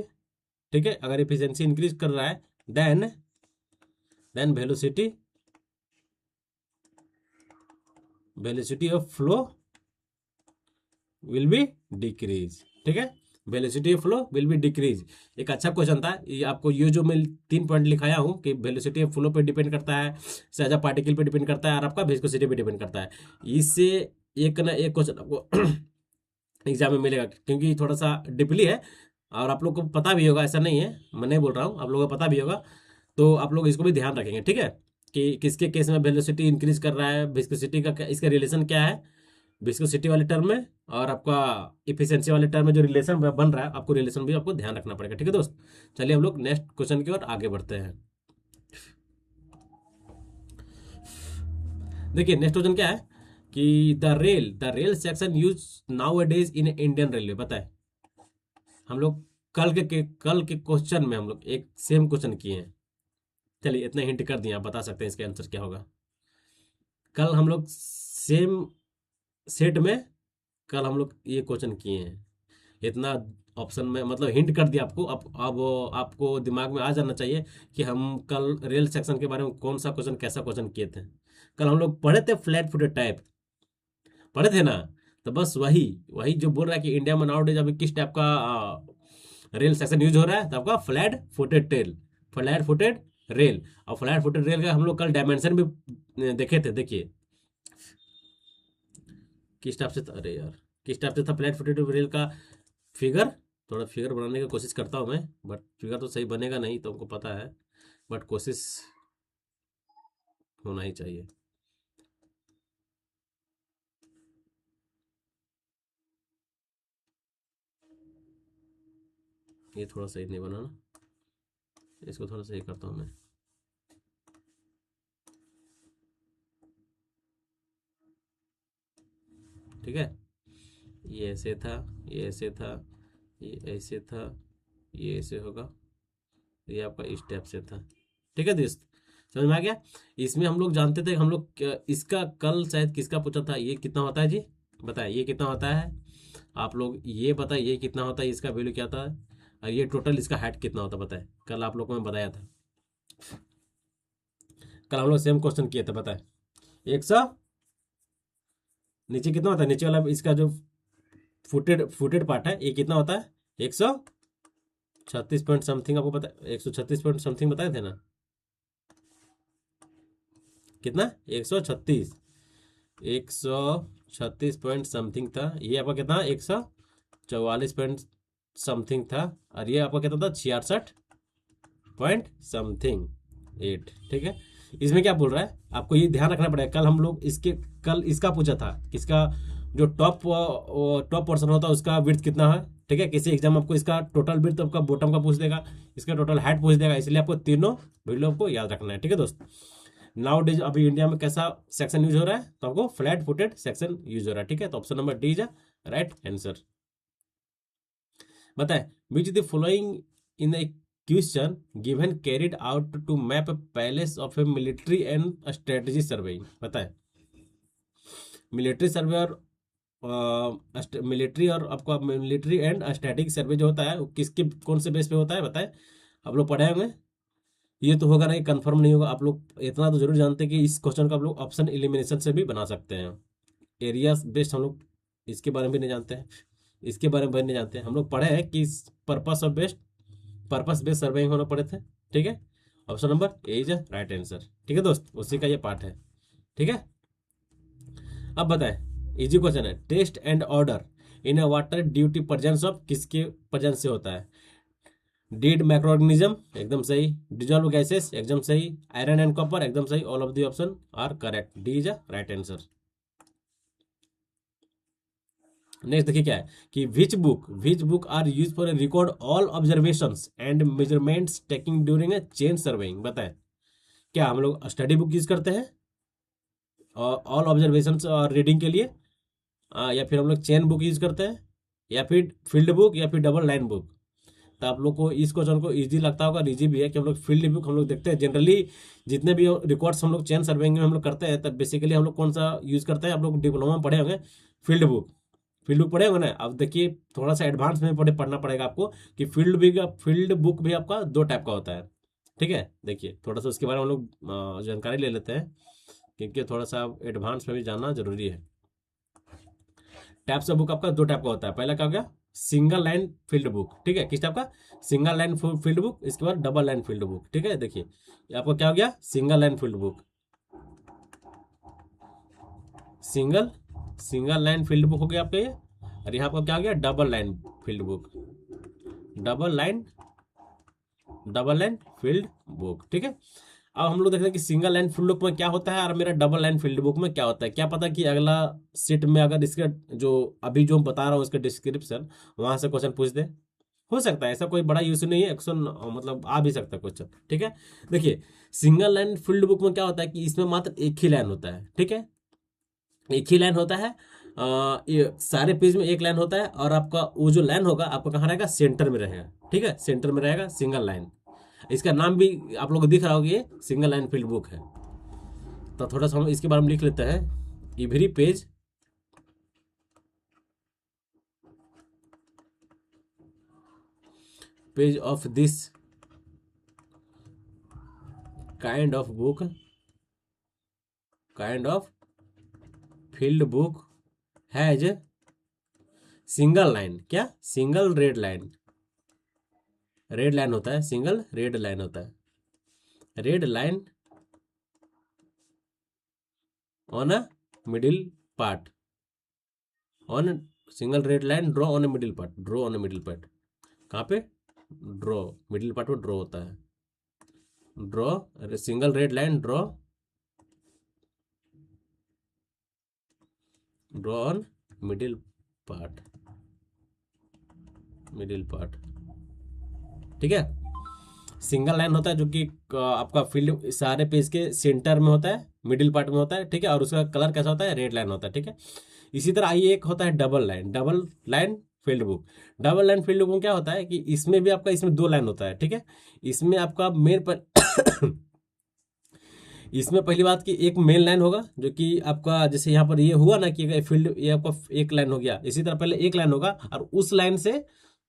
ठीक है, अगर इफिशियंसी इंक्रीज कर रहा है, then velocity of flow will be decrease, ठीक है, velocity of flow will be decrease. एक अच्छा क्वेश्चन था ये, आपको ये जो मैं 3 पॉइंट लिखाया हूँ कि वेलोसिटी ऑफ फ्लो पे डिपेंड करता है, साइज ऑफ पार्टिकल पे डिपेंड करता है, और आपका विस्कोसिटी पे डिपेंड करता है। इससे एक ना एक क्वेश्चन आपको एग्जाम में मिलेगा, क्योंकि थोड़ा सा डिपली है और आप लोग को पता भी होगा, ऐसा नहीं है, मैं नहीं बोल रहा हूँ, आप लोगों को पता भी होगा। तो आप लोग इसको भी ध्यान रखेंगे, ठीक है, कि किसके केस में वेलोसिटी इंक्रीज कर रहा है, विस्कोसिटी का इसका रिलेशन क्या है, विस्कोसिटी वाले टर्म में और आपका इफिशियंसी वाले टर्म में जो रिलेशन बन रहा है, आपको रिलेशन भी आपको ध्यान रखना पड़ेगा, ठीक है दोस्त। चलिए हम लोग नेक्स्ट क्वेश्चन की ओर आगे बढ़ते हैं। देखिए नेक्स्ट क्वेश्चन क्या है कि the rail section use now a days in Indian railway, बताए। हम लोग कल के क्वेश्चन में हम लोग एक सेम क्वेश्चन किए हैं। चलिए इतना हिंट कर दिया, आप बता सकते हैं इसका आंसर क्या होगा। कल हम लोग सेम सेट में कल हम लोग ये क्वेश्चन किए हैं, इतना ऑप्शन में मतलब हिंट कर दिया आपको। अब आपको दिमाग में आ जाना चाहिए कि हम कल रेल सेक्शन के बारे में कौन सा क्वेश्चन, कैसा क्वेश्चन किए थे। कल हम लोग पढ़े थे फ्लैट फुटेड टाइप, पढ़े थे ना। तो बस वही वही जो बोल रहा है कि इंडिया में नाउ डेज अभी किस टाइप का रेल सेक्शन यूज हो रहा है, तो आपका flat footed tail, flat footed rail. और फ्लैट फुटेड रेल का हम लोग कल डायमेंशन भी देखे थे। देखिए किस टाइप से था, अरे यार किस टाइप से था फ्लैट फुटेड रेल का फिगर। थोड़ा फिगर बनाने की कोशिश करता हूँ मैं, बट फिगर तो सही बनेगा नहीं, तो हमको पता है, बट कोशिश होना ही चाहिए। ये थोड़ा सही नहीं बना ना, इसको थोड़ा सही करता हूँ मैं। ठीक है, ये ऐसे था, ये ऐसे था, ये ऐसे था, ये ऐसे होगा, ये आपका इस टाइप से था। ठीक है दोस्त, समझ में आ गया। इसमें हम लोग जानते थे, हम लोग इसका कल शायद किसका पूछा था, ये कितना होता है जी, बताए ये कितना होता है। आप लोग ये बताए ये कितना होता है, इसका वैल्यू क्या था, और ये टोटल इसका हाइट कितना होता है बताए। कल आप लोग को मैं बताया था, कल हम लोग सेम क्वेश्चन किए थे, बताए। 100, नीचे कितना होता है, नीचे वाला इसका जो फुटेड फुटेड पार्ट है, ये कितना होता है, 136 पॉइंट समथिंग आपको पता, 136 पॉइंट समथिंग बताए थे ना, कितना 136, 136 पॉइंट समथिंग था। ये आपका कितना 144 पॉइंट समथिंग था, और ये आपका कितना था 66 पॉइंट समथिंग 8। ठीक है, इसमें क्या बोल रहा है आपको ये ध्यान रखना पड़ेगा। कल हम लोग कल इसका पूछा था, किसका जो टॉप पोर्शन होता है उसका विड्थ कितना है। ठीक है, किसी एग्जाम आपको इसका टोटल विड्थ आपका बॉटम का पूछ देगा, इसका टोटल हाइट पूछ देगा, इसलिए आपको तीनों वैल्यू आपको याद रखना है। ठीक है दोस्त, नाउ डेज अभी इंडिया में कैसा सेक्शन यूज हो रहा है, तो आपको फ्लैट फुटेड सेक्शन यूज हो रहा है। ठीक है, तो option number D is right answer. बताए which the following in the question given carried out to map palace of a military and strategy survey. बताए मिलिट्री सर्वे और मिलिट्री और आपका मिलिट्री एंड स्टैटिक सर्वे जो होता है वो किसके कौन से बेस पे होता है, बताए आप लोग पढ़े होंगे। ये तो होगा नहीं, कंफर्म नहीं होगा। आप लोग इतना तो जरूर जानते हैं कि इस क्वेश्चन का आप लोग ऑप्शन एलिमिनेशन से भी बना सकते हैं। एरिया बेस्ड हम लोग इसके बारे में भी नहीं जानते हैं, इसके बारे में भी नहीं जानते हैं। हम लोग पढ़े हैं कि पर्पस बेस्ड सर्वेइंग होना पड़े थे। ठीक है, option number A is right answer. ठीक है दोस्त, उसी का ये पार्ट है। ठीक है, अब बताएं, इजी क्वेश्चन है, taste and odour in a water due to presence of, किसके प्रेजेंस से होता है। डीड माइक्रोऑर्गेनिज्म एकदम सही, डिजॉल्व गैसेस एकदम सही, आयरन एंड कॉपर एकदम सही, all of the option are correct, D is right answer. Next देखिए क्या है कि which book are use for record all observations and measurements taking during a chain surveying. बताएं क्या हम लोग स्टडी बुक यूज करते हैं ऑल ऑब्जर्वेशंस और रीडिंग के लिए, या फिर हम लोग चेन बुक यूज करते हैं, या फिर फील्ड बुक, या फिर डबल लाइन बुक। तो आप लोग को इस क्वेश्चन को इजी लगता होगा, इजी भी है कि हम लोग फील्ड बुक हम लोग देखते हैं जनरली। जितने भी रिकॉर्ड्स हम लोग चेन सर्वेइंग में हम लोग करते हैं, तब बेसिकली हम लोग कौन सा यूज करते हैं, आप लोग डिप्लोमा में पढ़े होंगे फील्ड बुक पढ़े होंगे ना। अब देखिए थोड़ा सा एडवांस में पढ़ना पड़ेगा आपको कि फील्ड बुक भी आपका दो टाइप का होता है। ठीक है, देखिए थोड़ा सा उसके बारे में हम लोग जानकारी ले लेते हैं, क्योंकि थोड़ा सा एडवांस में भी जानना जरूरी है। टाइप्स ऑफ बुक आपका दो टाइप का होता है। पहला क्या हो गया सिंगल लाइन फील्ड बुक। ठीक है, किस टाइप का, सिंगल लाइन फील्ड बुक, इसके बाद डबल लाइन फील्ड बुक। ठीक है, देखिए आपका क्या हो गया single line field book, single line field book हो गया आपका ये। और यहाँ आपका क्या हो गया double line field book, double line field book. ठीक है, अब हम लोग देख रहे हैं कि सिंगल लाइन फील्ड बुक में क्या होता है और मेरा डबल लाइन फील्ड बुक में क्या होता है। क्या पता कि अगला सीट में अगर इसका जो अभी जो बता रहा हूँ इसका डिस्क्रिप्शन वहां से क्वेश्चन पूछ दे, हो सकता है। ऐसा कोई बड़ा इशू नहीं है, क्वेश्चन मतलब आ भी सकता है क्वेश्चन। ठीक है, देखिए सिंगल लाइन फील्ड बुक में क्या होता है कि इसमें मात्र एक ही लाइन होता है। ठीक है, एक ही लाइन होता है, ये सारे पेज में एक लाइन होता है, और आपका वो जो लाइन होगा आपका कहाँ रहेगा सेंटर में रहेगा। ठीक है, सेंटर में रहेगा सिंगल लाइन। इसका नाम भी आप लोग को दिख रहा होगा, ये सिंगल लाइन फील्ड बुक है। तो थोड़ा सा हम इसके बारे में लिख लेते हैं, every page of this kind of field book has single line, क्या सिंगल रेड लाइन होता है, सिंगल रेड लाइन होता है, red line on a middle part, on single red line draw on a middle part, कहाँ पे ड्रॉ मिडिल पार्ट में ड्रॉ होता है, draw single red line draw on middle part. ठीक है, सिंगल लाइन होता है जो कि आपका फील्ड सारे पेज के सेंटर में होता है, मिडिल पार्ट में होता है। ठीक है, और उसका कलर कैसा होता है रेड लाइन होता है। ठीक है, इसी तरह आइए एक होता है double line field book. Double line field book में क्या होता है कि इसमें भी आपका इसमें दो लाइन होता है। ठीक है, इसमें आपका मेन पर इसमें पहली बात कि एक मेन लाइन होगा जो कि आपका जैसे यहाँ पर ये हुआ ना कि फील्ड ये आपका एक लाइन हो गया, इसी तरह पहले एक लाइन होगा, और उस लाइन से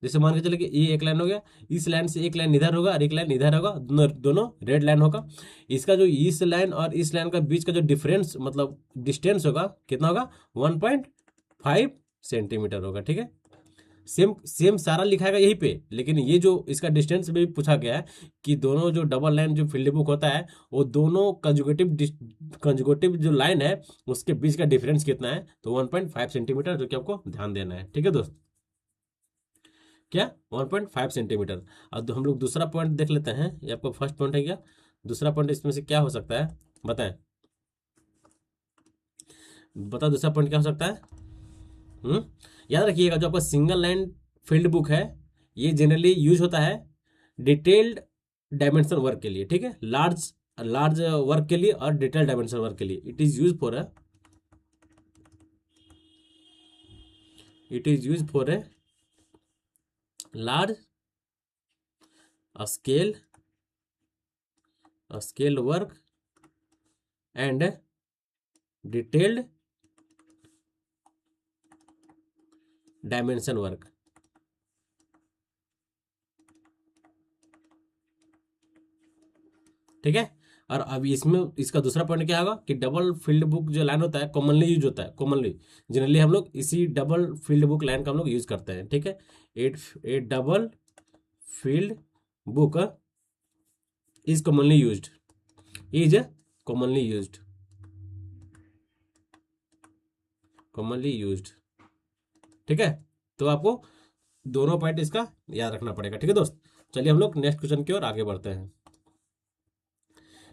जैसे मान के चले कि ये एक लाइन हो गया, इस लाइन से एक लाइन इधर होगा और एक लाइन इधर होगा, दोनों रेड लाइन होगा। इसका जो इस लाइन और इस लाइन का बीच का जो डिफरेंस मतलब डिस्टेंस होगा कितना होगा 1.5 सेंटीमीटर होगा। ठीक है, सेम सेम सारा लिखाएगा यहीं पे, लेकिन ये जो इसका डिस्टेंस भी पूछा गया है कि दोनों जो डबल लाइन जो फील्ड बुक होता है वो दोनों कंजुगेटिव जो लाइन है उसके बीच का डिफरेंस कितना है, तो 1.5 सेंटीमीटर, जो कि आपको ध्यान देना है। ठीक है दोस्त, क्या 1.5 सेंटीमीटर। अब हम लोग दूसरा पॉइंट देख लेते हैं, ये आपका फर्स्ट पॉइंट है क्या, दूसरा पॉइंट इसमें से क्या हो सकता है बताएं, बताओ दूसरा पॉइंट क्या हो सकता है। हम्म याद रखिएगा जो आपका सिंगल लाइन फील्ड बुक है ये जनरली यूज होता है डिटेल्ड डायमेंशन वर्क के लिए, ठीक है, लार्ज लार्ज वर्क के लिए और डिटेल्ड डायमेंशन वर्क के लिए it is use for a, it is use for a large scale scale work and detailed dimension work. ठीक है, और अब इसमें इसका दूसरा पॉइंट क्या होगा कि डबल फील्ड बुक जो लाइन होता है कॉमनली यूज होता है, कॉमनली जनरली हम लोग इसी डबल फील्ड बुक लाइन का हम लोग यूज करते हैं। ठीक है, at double field book is commonly used, is commonly used, commonly used. ठीक है, तो आपको दोनों पॉइंट इसका याद रखना पड़ेगा। ठीक है दोस्त, चलिए हम लोग नेक्स्ट क्वेश्चन की ओर आगे बढ़ते हैं।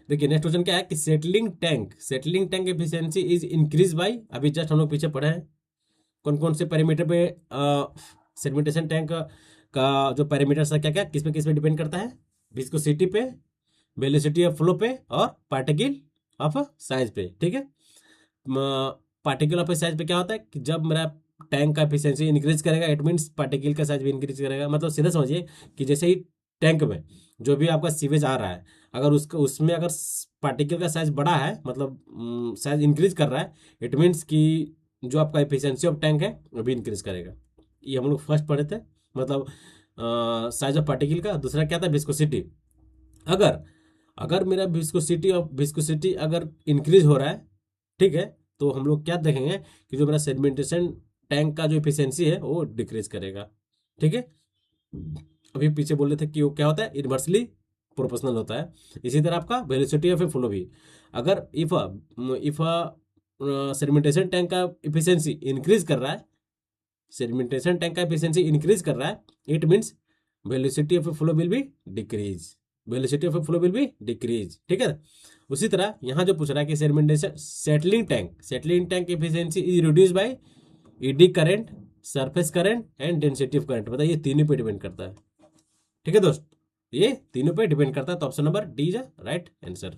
देखिए नेक्स्ट क्वेश्चन क्या है कि settling tank efficiency is increase by, अभी जस्ट हम लोग पीछे पढ़े हैं कौन कौन से पैरामीटर पे सेडिमेंटेशन टैंक का जो पैरामीटर्स है क्या क्या किस पे डिपेंड करता है, विस्कोसिटी पे, वेलोसिटी ऑफ फ्लो पे और पार्टिकल ऑफ साइज पे। ठीक है, पार्टिकल ऑफ साइज पे क्या होता है कि जब मेरा टैंक का एफिशिएंसी इंक्रीज करेगा इट मीन्स पार्टिकल का साइज भी इंक्रीज करेगा। मतलब सीधा समझिए कि जैसे ही टैंक में जो भी आपका सीवेज आ रहा है अगर उसका उसमें अगर पार्टिकल का साइज बड़ा है मतलब साइज इंक्रीज कर रहा है इट मीन्स कि जो आपका एफिशिएंसी ऑफ टैंक है वो भी इंक्रीज करेगा। ये हम लोग फर्स्ट पढ़े थे, मतलब साइज ऑफ पार्टिकल का। दूसरा क्या था विस्कोसिटी, अगर अगर मेरा विस्कोसिटी अगर इंक्रीज हो रहा है, ठीक है, तो हम लोग क्या देखेंगे कि जो मेरा सेडिमेंटेशन टैंक का जो एफिशिएंसी है वो डिक्रीज करेगा। ठीक है, अभी पीछे बोल रहे थे कि वो क्या होता है इन्वर्सली प्रोपोर्शनल होता है। इसी तरह आपका वेलोसिटी ऑफ ए फ्लो भी, अगर इफ सेडिमेंटेशन टैंक का एफिशिएंसी इंक्रीज कर रहा है, सेडिमेंटेशन टैंक का एफिशिएंसी इंक्रीज कर रहा है it means velocity of flow will be decrease, velocity of flow will be decrease. ठीक है, उसी तरह यहाँ जो पूछ रहा है कि sedimentation settling tank efficiency is reduce by eddy current, surface current and density of current. बताइए तीनों पे डिपेंड करता है। ठीक है दोस्त, ये तीनों पे डिपेंड करता है, तो option number D is right answer.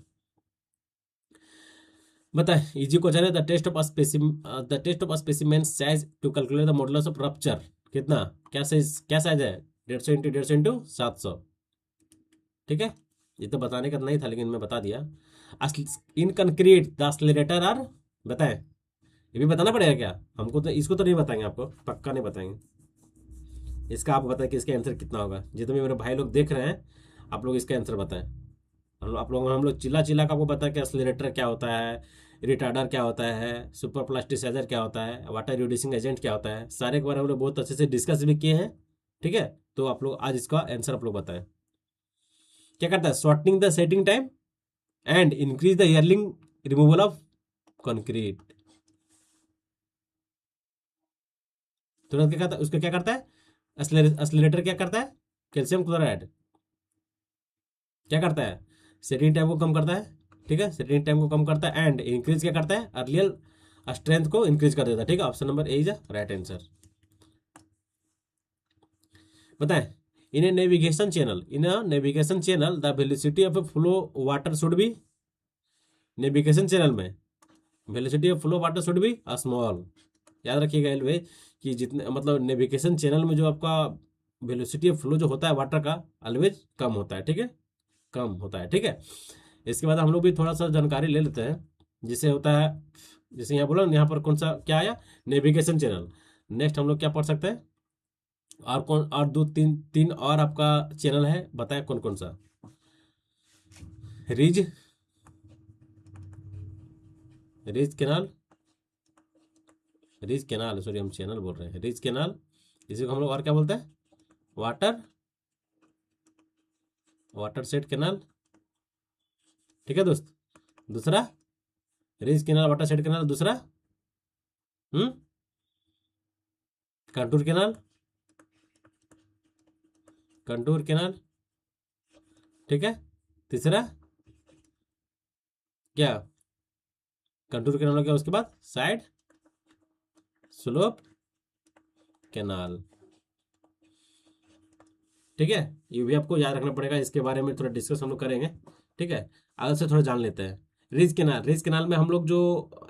बताए इजी क्वेश्चन है, the test of specimen size to calculate the modulus of rupture कितना, क्या साइज है 150 × 700। ठीक है, ये तो बताने का नहीं था लेकिन मैं बता दिया। In concrete the accelerator are, बताएं ये भी बताना पड़ेगा क्या हमको, तो इसको तो नहीं बताएंगे, आपको पक्का नहीं बताएंगे। इसका आप बताएं कि इसका आंसर कितना होगा। जितने मेरे भाई लोग देख रहे हैं आप लोग इसका आंसर बताएं। हम लोग चिल्ला चिल्ला का आपको बताया कि एक्सेलरेटर क्या होता है, रिटार्डर क्या होता है, सुपर प्लास्टिसाइजर क्या होता है, वाटर रिड्यूसिंग एजेंट क्या होता है, सारे के बारे में हम लोग बहुत अच्छे से डिस्कस भी किए हैं। ठीक है, तो आप लोग आज इसका आंसर आप लोग बताएं क्या करता है, shortening the setting time and increase the ईयरलिंग रिमूवल ऑफ कंक्रीट। तुरंत क्या करता है, उसका क्या करता है, एक्सेलरेटर क्या करता है, कैल्शियम क्लोराइड क्या करता है, सेटिंग टाइम को कम करता है। ठीक है, सेटिंग टाइम को कम करता है एंड इंक्रीज क्या करता है, अर्लियर स्ट्रेंथ को इंक्रीज कर देता है। ठीक है, option number A is right answer. बताएं in a navigation channel the velocity of flow water should be, navigation channel में velocity of flow water should be small. याद रखिएगा एलवे कि जितने मतलब नेविगेशन चैनल में जो आपका वेलोसिटी ऑफ फ्लो जो होता है वाटर का ऑलवेज कम होता है। ठीक है, कम होता है। ठीक है, इसके बाद हम लोग भी थोड़ा सा जानकारी ले लेते हैं जिसे होता है, जैसे यहाँ बोला यहाँ पर कौन सा क्या आया, नेविगेशन चैनल। नेक्स्ट हम लोग क्या पढ़ सकते हैं, और कौन और दो तीन तीन और आपका चैनल है, बताएं कौन कौन सा, ridge ridge canal, ridge canal, sorry हम चैनल बोल रहे हैं, रिज कैनाल, इसी को हम लोग और क्या बोलते हैं, वाटर वाटर सेट कैनाल। ठीक है दोस्त। दूसरा ridge canal, water set canal. दूसरा कंटूर कैनाल, कंटूर कैनाल। ठीक है। तीसरा क्या, कंटूर कैनाल हो गया, उसके बाद साइड स्लोप कैनाल। ठीक है, ये भी आपको याद रखना पड़ेगा, इसके बारे में थोड़ा डिस्कस हम लोग करेंगे। ठीक है, आगे से थोड़ा जान लेते हैं। रिज कैनाल, रिज कैनाल में हम लोग जो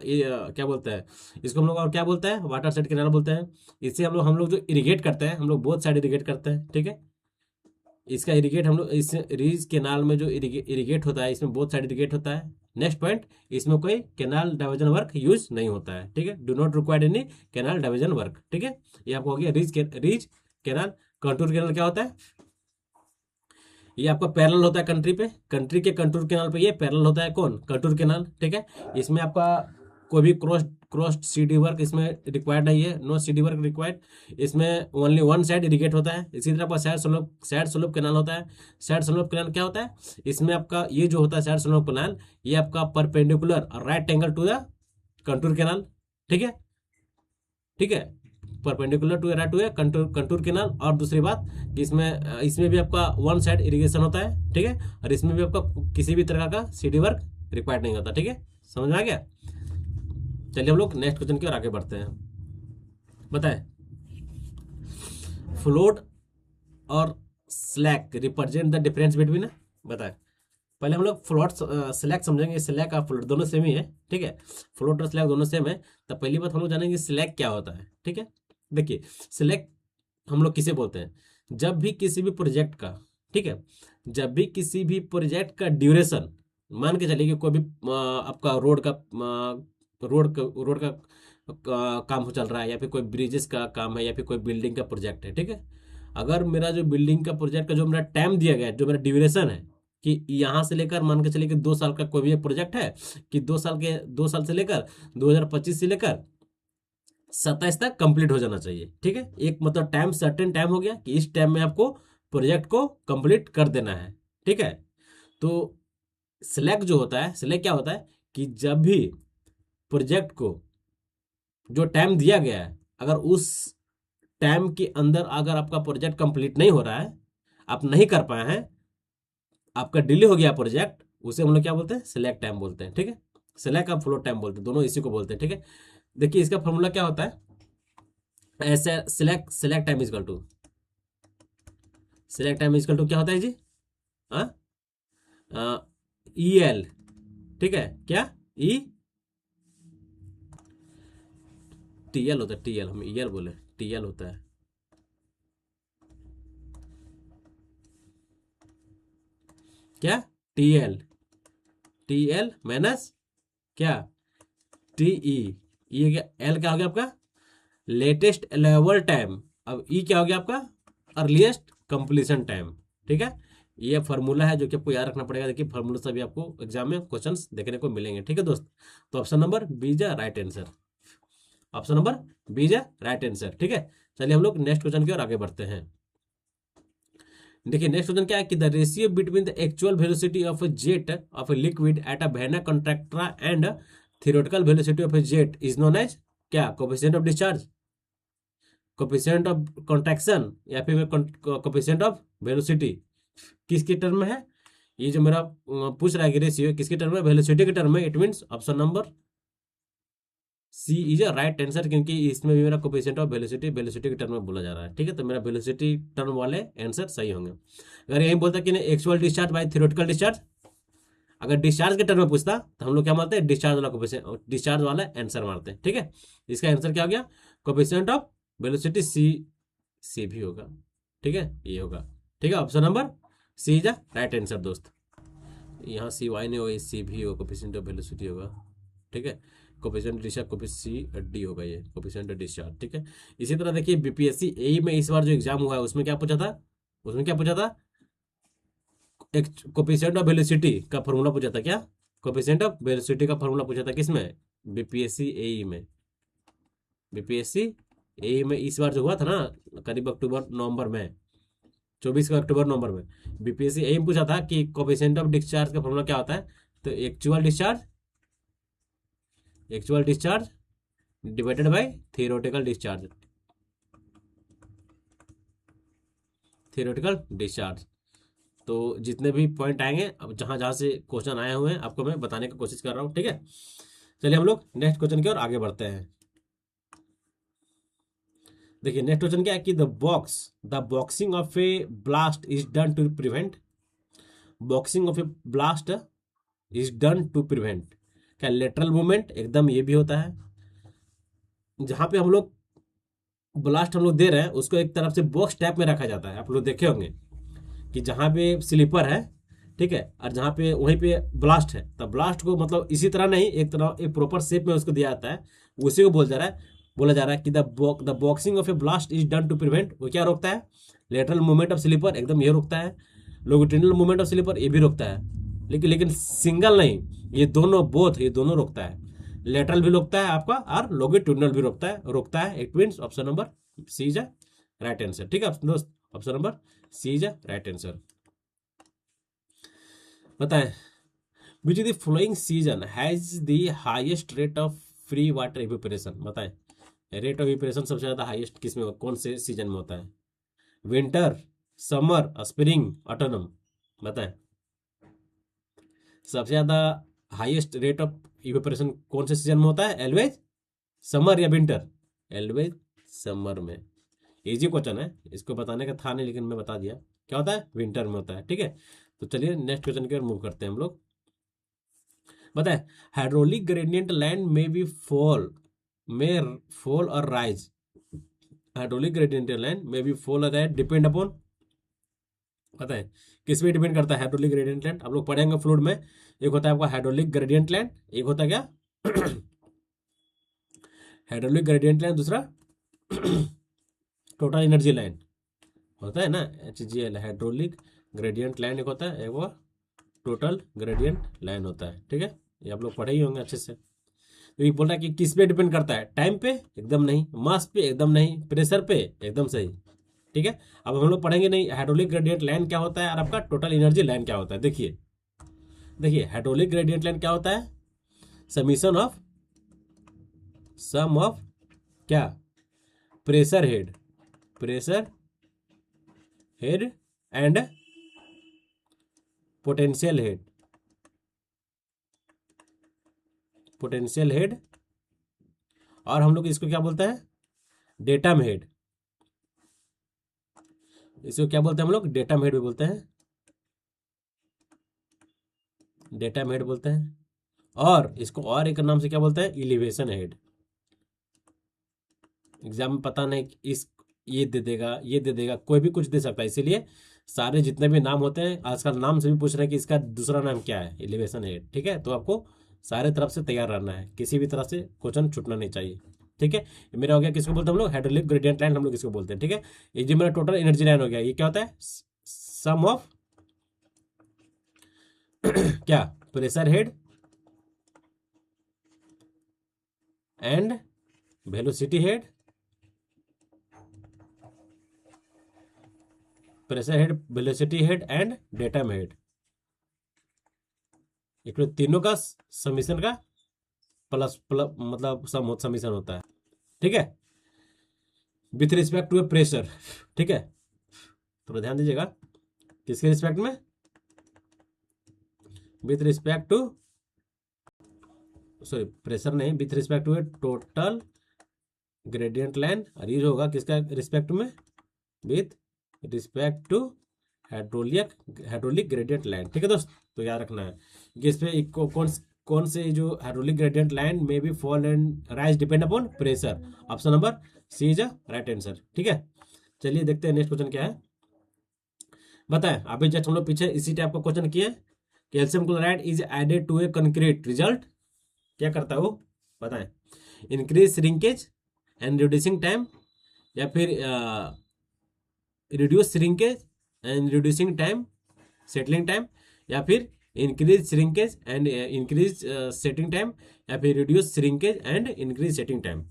ये क्या बोलते हैं, इसको हम लोग और क्या बोलते हैं, वाटर सेट कैनाल बोलते हैं। इससे हम लोग जो इरिगेट करते हैं, हम लोग बोथ साइड इरिगेट करते हैं। ठीक है, इसका इरिगेट हम लोग इस रीज केनाल में जो इरिगेट होता है, इसमें बहुत साइड इरिगेट होता है। नेक्स्ट पॉइंट, इसमें कोई केनाल डाइवर्जन वर्क यूज नहीं होता है। ठीक है, do not required any canal diversion work. ठीक है, ये आपको हो गया रीज केनाल। कंटूर केनाल क्या होता है, ये आपका पैरेलल होता है कंट्री पे, कंट्री के कंटूर केनाल पे ये पैरेलल होता है, कौन, कंटूर केनाल। ठीक है, इसमें आपका कोई भी क्रॉस सीडी वर्क इसमें रिक्वायर्ड नहीं है, नो सीडी वर्क रिक्वायर्ड। इसमें ओनली वन साइड इरिगेट होता है। इसी तरह आपका साइड स्लोप कैनाल होता है। साइड स्लोप कैनाल क्या होता है, इसमें आपका ये जो होता है साइड स्लोप कैनाल, ये आपका perpendicular right angle to the contour canal. ठीक है, ठीक है, परपेंडिकुलर टू राइट टू है कंटूर कैनाल। और दूसरी बात कि इसमें भी आपका वन साइड इरिगेशन होता है। ठीक है, और इसमें भी आपका किसी भी तरह का सीडी वर्क रिक्वायर्ड नहीं होता। ठीक है, समझ में आ गया। चलिए हम लोग नेक्स्ट क्वेश्चन की ओर आगे बढ़ते हैं। बताएं, फ्लोट और slack represent the difference between. बताएं, पहले हम लोग फ्लोट स्लैक समझेंगे। स्लैक और फ्लोट दोनों सेम ही है। ठीक है, फ्लोट और स्लैक दोनों सेम है। तो पहली बात हम लोग जानेंगे स्लैक क्या होता है। ठीक है, देखिए स्लैक हम लोग किसे बोलते हैं, जब भी किसी भी प्रोजेक्ट का, ठीक है, जब भी किसी भी प्रोजेक्ट का ड्यूरेशन, मान के चलिए कि कोई भी आपका रोड का काम चल रहा है, या फिर कोई ब्रिजेस का काम है, या फिर कोई बिल्डिंग का प्रोजेक्ट है। ठीक है, अगर मेरा जो बिल्डिंग का प्रोजेक्ट का जो मेरा टाइम दिया गया है, जो मेरा ड्यूरेशन है, कि यहाँ से लेकर मान के चलिए कि 2 साल का कोई भी प्रोजेक्ट है, कि 2 साल से लेकर 2025 से लेकर 27 तक कंप्लीट हो जाना चाहिए। ठीक है, एक मतलब टाइम, सर्टेन टाइम हो गया कि इस टाइम में आपको प्रोजेक्ट को कंप्लीट कर देना है। ठीक है, तो स्लैक जो होता है, स्लैक क्या होता है कि जब भी प्रोजेक्ट को जो टाइम दिया गया है, अगर उस टाइम के अंदर अगर आपका प्रोजेक्ट कंप्लीट नहीं हो रहा है, आप नहीं कर पाए हैं, आपका डिले हो गया प्रोजेक्ट, उसे हम लोग क्या बोलते हैं, स्लैक टाइम बोलते हैं। ठीक है, स्लैक और फ्लो टाइम बोलते हैं, दोनों इसी को बोलते हैं। ठीक है, देखिए इसका फॉर्मूला क्या होता है, ऐसे slack time equal to, slack time equal to क्या होता है जी, हाँ, ई एल। ठीक है, क्या, ई टी एल होता है, टी एल, हम ई एल बोले, टी एल होता है। क्या, T L, T L minus क्या, टी ई, ये क्या, एल क्या हो गया आपका, लेटेस्ट अलाइबल टाइम। अब ई क्या हो गया आपका, अर्लीस्ट कंप्लीशन टाइम। ठीक है, ये फार्मूला है जो कि आपको याद रखना पड़ेगा। देखिए फार्मूला से भी आपको एग्जाम में क्वेश्चंस देखने को मिलेंगे। ठीक है दोस्त, तो option number B is right answer, option number B is right answer. ठीक है, चलिए हम लोग नेक्स्ट क्वेश्चन की ओर आगे बढ़ते हैं। देखिए नेक्स्ट क्वेश्चन क्या है कि the ratio between the actual velocity of a jet of a liquid at a vena contracta and theoretical velocity of a jet is known as क्या, coefficient of discharge, coefficient of contraction, या फिर कोएफिशिएंट ऑफ वेलोसिटी। किसके टर्म में है, ये जो मेरा पूछ रहा है कि रेशियो किसके टर्म में, वेलोसिटी के टर्म में। It means option number C is a right answer, क्योंकि इसमें भी मेरा कोएफिशिएंट ऑफ वेलोसिटी वेलोसिटी के टर्म में बोला जा रहा है। ठीक है, तो मेरा वेलोसिटी टर्म वाले आंसर सही होंगे। अगर यही बोलता कि actual discharge by theoretical discharge, अगर डिस्चार्ज के टर्म में पूछता तो हम लोग क्या मानते हैं, डिस्चार्ज वाला कोएफिशिएंट, डिस्चार्ज वाला आंसर मारते हैं। ठीक है, इसका आंसर क्या हो गया, coefficient of velocity C, C भी होगा। ठीक है, ये होगा। ठीक है, option number C is a right answer दोस्त। यहाँ सी वाई नहीं होगा, सी भी होगा, कोएफिशिएंट ऑफ वेलोसिटी होगा। ठीक है, कोएफिशिएंट डिस्चार्ज कोएफिशिएंट डी होगा, ये कोएफिशिएंट डिस्चार्ज। ठीक है, इसी तरह देखिए बीपीएससी एई में इस बार जो एग्जाम हुआ है उसमें क्या पूछा था, उसमें क्या पूछा था, एक कोएफिशिएंट ऑफ वेलोसिटी का फॉर्मूला पूछा था। क्या, कोएफिशिएंट ऑफ वेलोसिटी का फॉर्मूला पूछा था, किसमें, बीपीएससी एई में, बीपीएससी ए में इस बार जो हुआ था ना करीब अक्टूबर नवंबर में, 24 का अक्टूबर नवंबर में, बीपीएससी एम पूछा था कि कोफिशिएंट ऑफ डिस्चार्ज का फॉर्मूला क्या होता है। तो actual discharge divided by theoretical discharge. तो जितने भी पॉइंट आएंगे, अब जहां जहां से क्वेश्चन आए हुए हैं आपको मैं बताने की कोशिश कर रहा हूं, ठीक है। चलिए हम लोग नेक्स्ट क्वेश्चन की ओर आगे बढ़ते हैं। देखिए नेक्स्ट क्वेश्चन क्या है कि the boxing of a blast is done to prevent, boxing of a blast is done to prevent. क्या लेटरल मूवमेंट, एकदम ये भी होता है। जहां पे हम लोग ब्लास्ट हम लोग दे रहे हैं उसको एक तरफ से बॉक्स टाइप में रखा जाता है, आप लोग देखे होंगे कि जहां पे स्लीपर है, ठीक है, और जहां पे वहीं पे ब्लास्ट है, तब ब्लास्ट को मतलब इसी तरह नहीं, एक तरह एक प्रॉपर शेप में उसको दिया जाता है, उसी को बोला जा रहा है कि the boxing of a blast is done to prevent. वो क्या रोकता है, लेटरल मूवमेंट ऑफ स्लीपर, एकदम ये रोकता है। लोंगिट्यूडिनल मूवमेंट ऑफ स्लीपर ये भी रोकता है, लेकिन सिंगल नहीं, ये दोनों ये दोनों रोकता है। लेटरल भी रोकता है आपका और लोंगिट्यूडिनल भी रोकता है। It means option number C is right answer, ठीक है दोस्त, option number C is right answer. बताएं which the following season has the highest rate of free water evaporation. बताएं रेट ऑफ इवेपोरेशन सबसे ज्यादा हाईएस्ट किस में, कौन से सीजन में होता है, विंटर, समर, स्प्रिंग, ऑटोनम। बताएं सबसे ज्यादा हाईएस्ट रेट ऑफ इवेपोरेशन कौन से सीजन में होता है, एलवेज समर या विंटर, एलवेज समर में। इजी क्वेश्चन है, इसको बताने का था नहीं लेकिन मैं बता दिया, क्या होता है, विंटर में होता है, ठीक है। तो चलिए नेक्स्ट क्वेश्चन की ओर मूव करते हैं हम लोग। बताए हाइड्रोलिक ग्रेडियंट लैंड में भी फॉल और राइज, हाइड्रोलिक ग्रेडियंट लैंड में भी फॉल और राइज डिपेंड अपॉन, पता है किस पे डिपेंड करता है हाइड्रोलिक ग्रेडियंट लैंड, आप लोग पढ़ेंगे फ्लूइड में। एक होता है आपका हाइड्रोलिक ग्रेडियंट लैंड, एक होता है क्या हाइड्रोलिक ग्रेडियंट लैंड, दूसरा टोटल एनर्जी लाइन होता है ना, HGL, हाइड्रोलिक ग्रेडियंट लाइन एक होता है, एक वो टोटल ग्रेडियंट लाइन होता है, ठीक है। ये आप लोग पढ़े ही होंगे अच्छे से। तो ये बोल रहा है कि किस पे डिपेंड करता है, टाइम पे एकदम नहीं, मास पे एकदम नहीं, प्रेशर पे एकदम सही, ठीक है। अब हम लोग पढ़ेंगे नहीं हाइड्रोलिक ग्रेडियंट लाइन क्या होता है और आपका टोटल एनर्जी लाइन क्या होता है। देखिए हाइड्रोलिक ग्रेडियंट लाइन क्या होता है, समीशन ऑफ सम ऑफ क्या, pressure head and potential head, और हम लोग इसको क्या बोलते हैं, डेटम हेड। इसको क्या बोलते हैं हम लोग, डेटम हेड भी बोलते हैं, डेटम हेड बोलते हैं। और इसको और एक नाम से क्या बोलते हैं, एलिवेशन हेड। एग्जाम में पता नहीं इस ये दे देगा, कोई भी कुछ दे सकता है, इसीलिए सारे जितने भी नाम होते हैं आजकल नाम से भी पूछ रहे हैं कि इसका दूसरा नाम क्या है, एलिवेशन हेड, ठीक है। तो आपको सारे तरफ से तैयार रहना है, किसी भी तरह से क्वेश्चन छूटना नहीं चाहिए, ठीक है। मेरा हो गया किसको बोलते हैं हम लोग, हाइड्रोलिक ग्रेडियंट लाइन हम लोग इसको बोलते हैं, ठीक है। ये जो मेरा टोटल एनर्जी लाइन हो गया, ये क्या होता है, सम ऑफ क्या, pressure head and velocity head, pressure head, velocity head and datum head, एक तीनों का समीशन का प्लस मतलब समीशन होता है, ठीक है, with respect to a pressure, ठीक है। तो ध्यान दीजिएगा किसके रिस्पेक्ट में, with respect to, sorry pressure नहीं, with respect to a total gradient line, और ये होगा किसका रिस्पेक्ट में, with respect to hydraulic gradient line, ठीक है दोस्त। तो याद रखना है कि इस पे कौन से जो हाइड्रोलिक ग्रेडियंट लाइन में भी fall and rise depend upon pressure, option number C is right answer, ठीक है। चलिए देखते हैं नेक्स्ट क्वेश्चन क्या है। बताएं अभी जस्ट हम लोग पीछे इसी टाइप का क्वेश्चन किए, calcium chloride is added to a concrete, result क्या करता है वो, बताएं, increase shrinkage and reducing time, या फिर reduce shrinkage and reducing time, setting time, या फिर increase shrinkage and increase setting time, या फिर reduce shrinkage and increase setting time.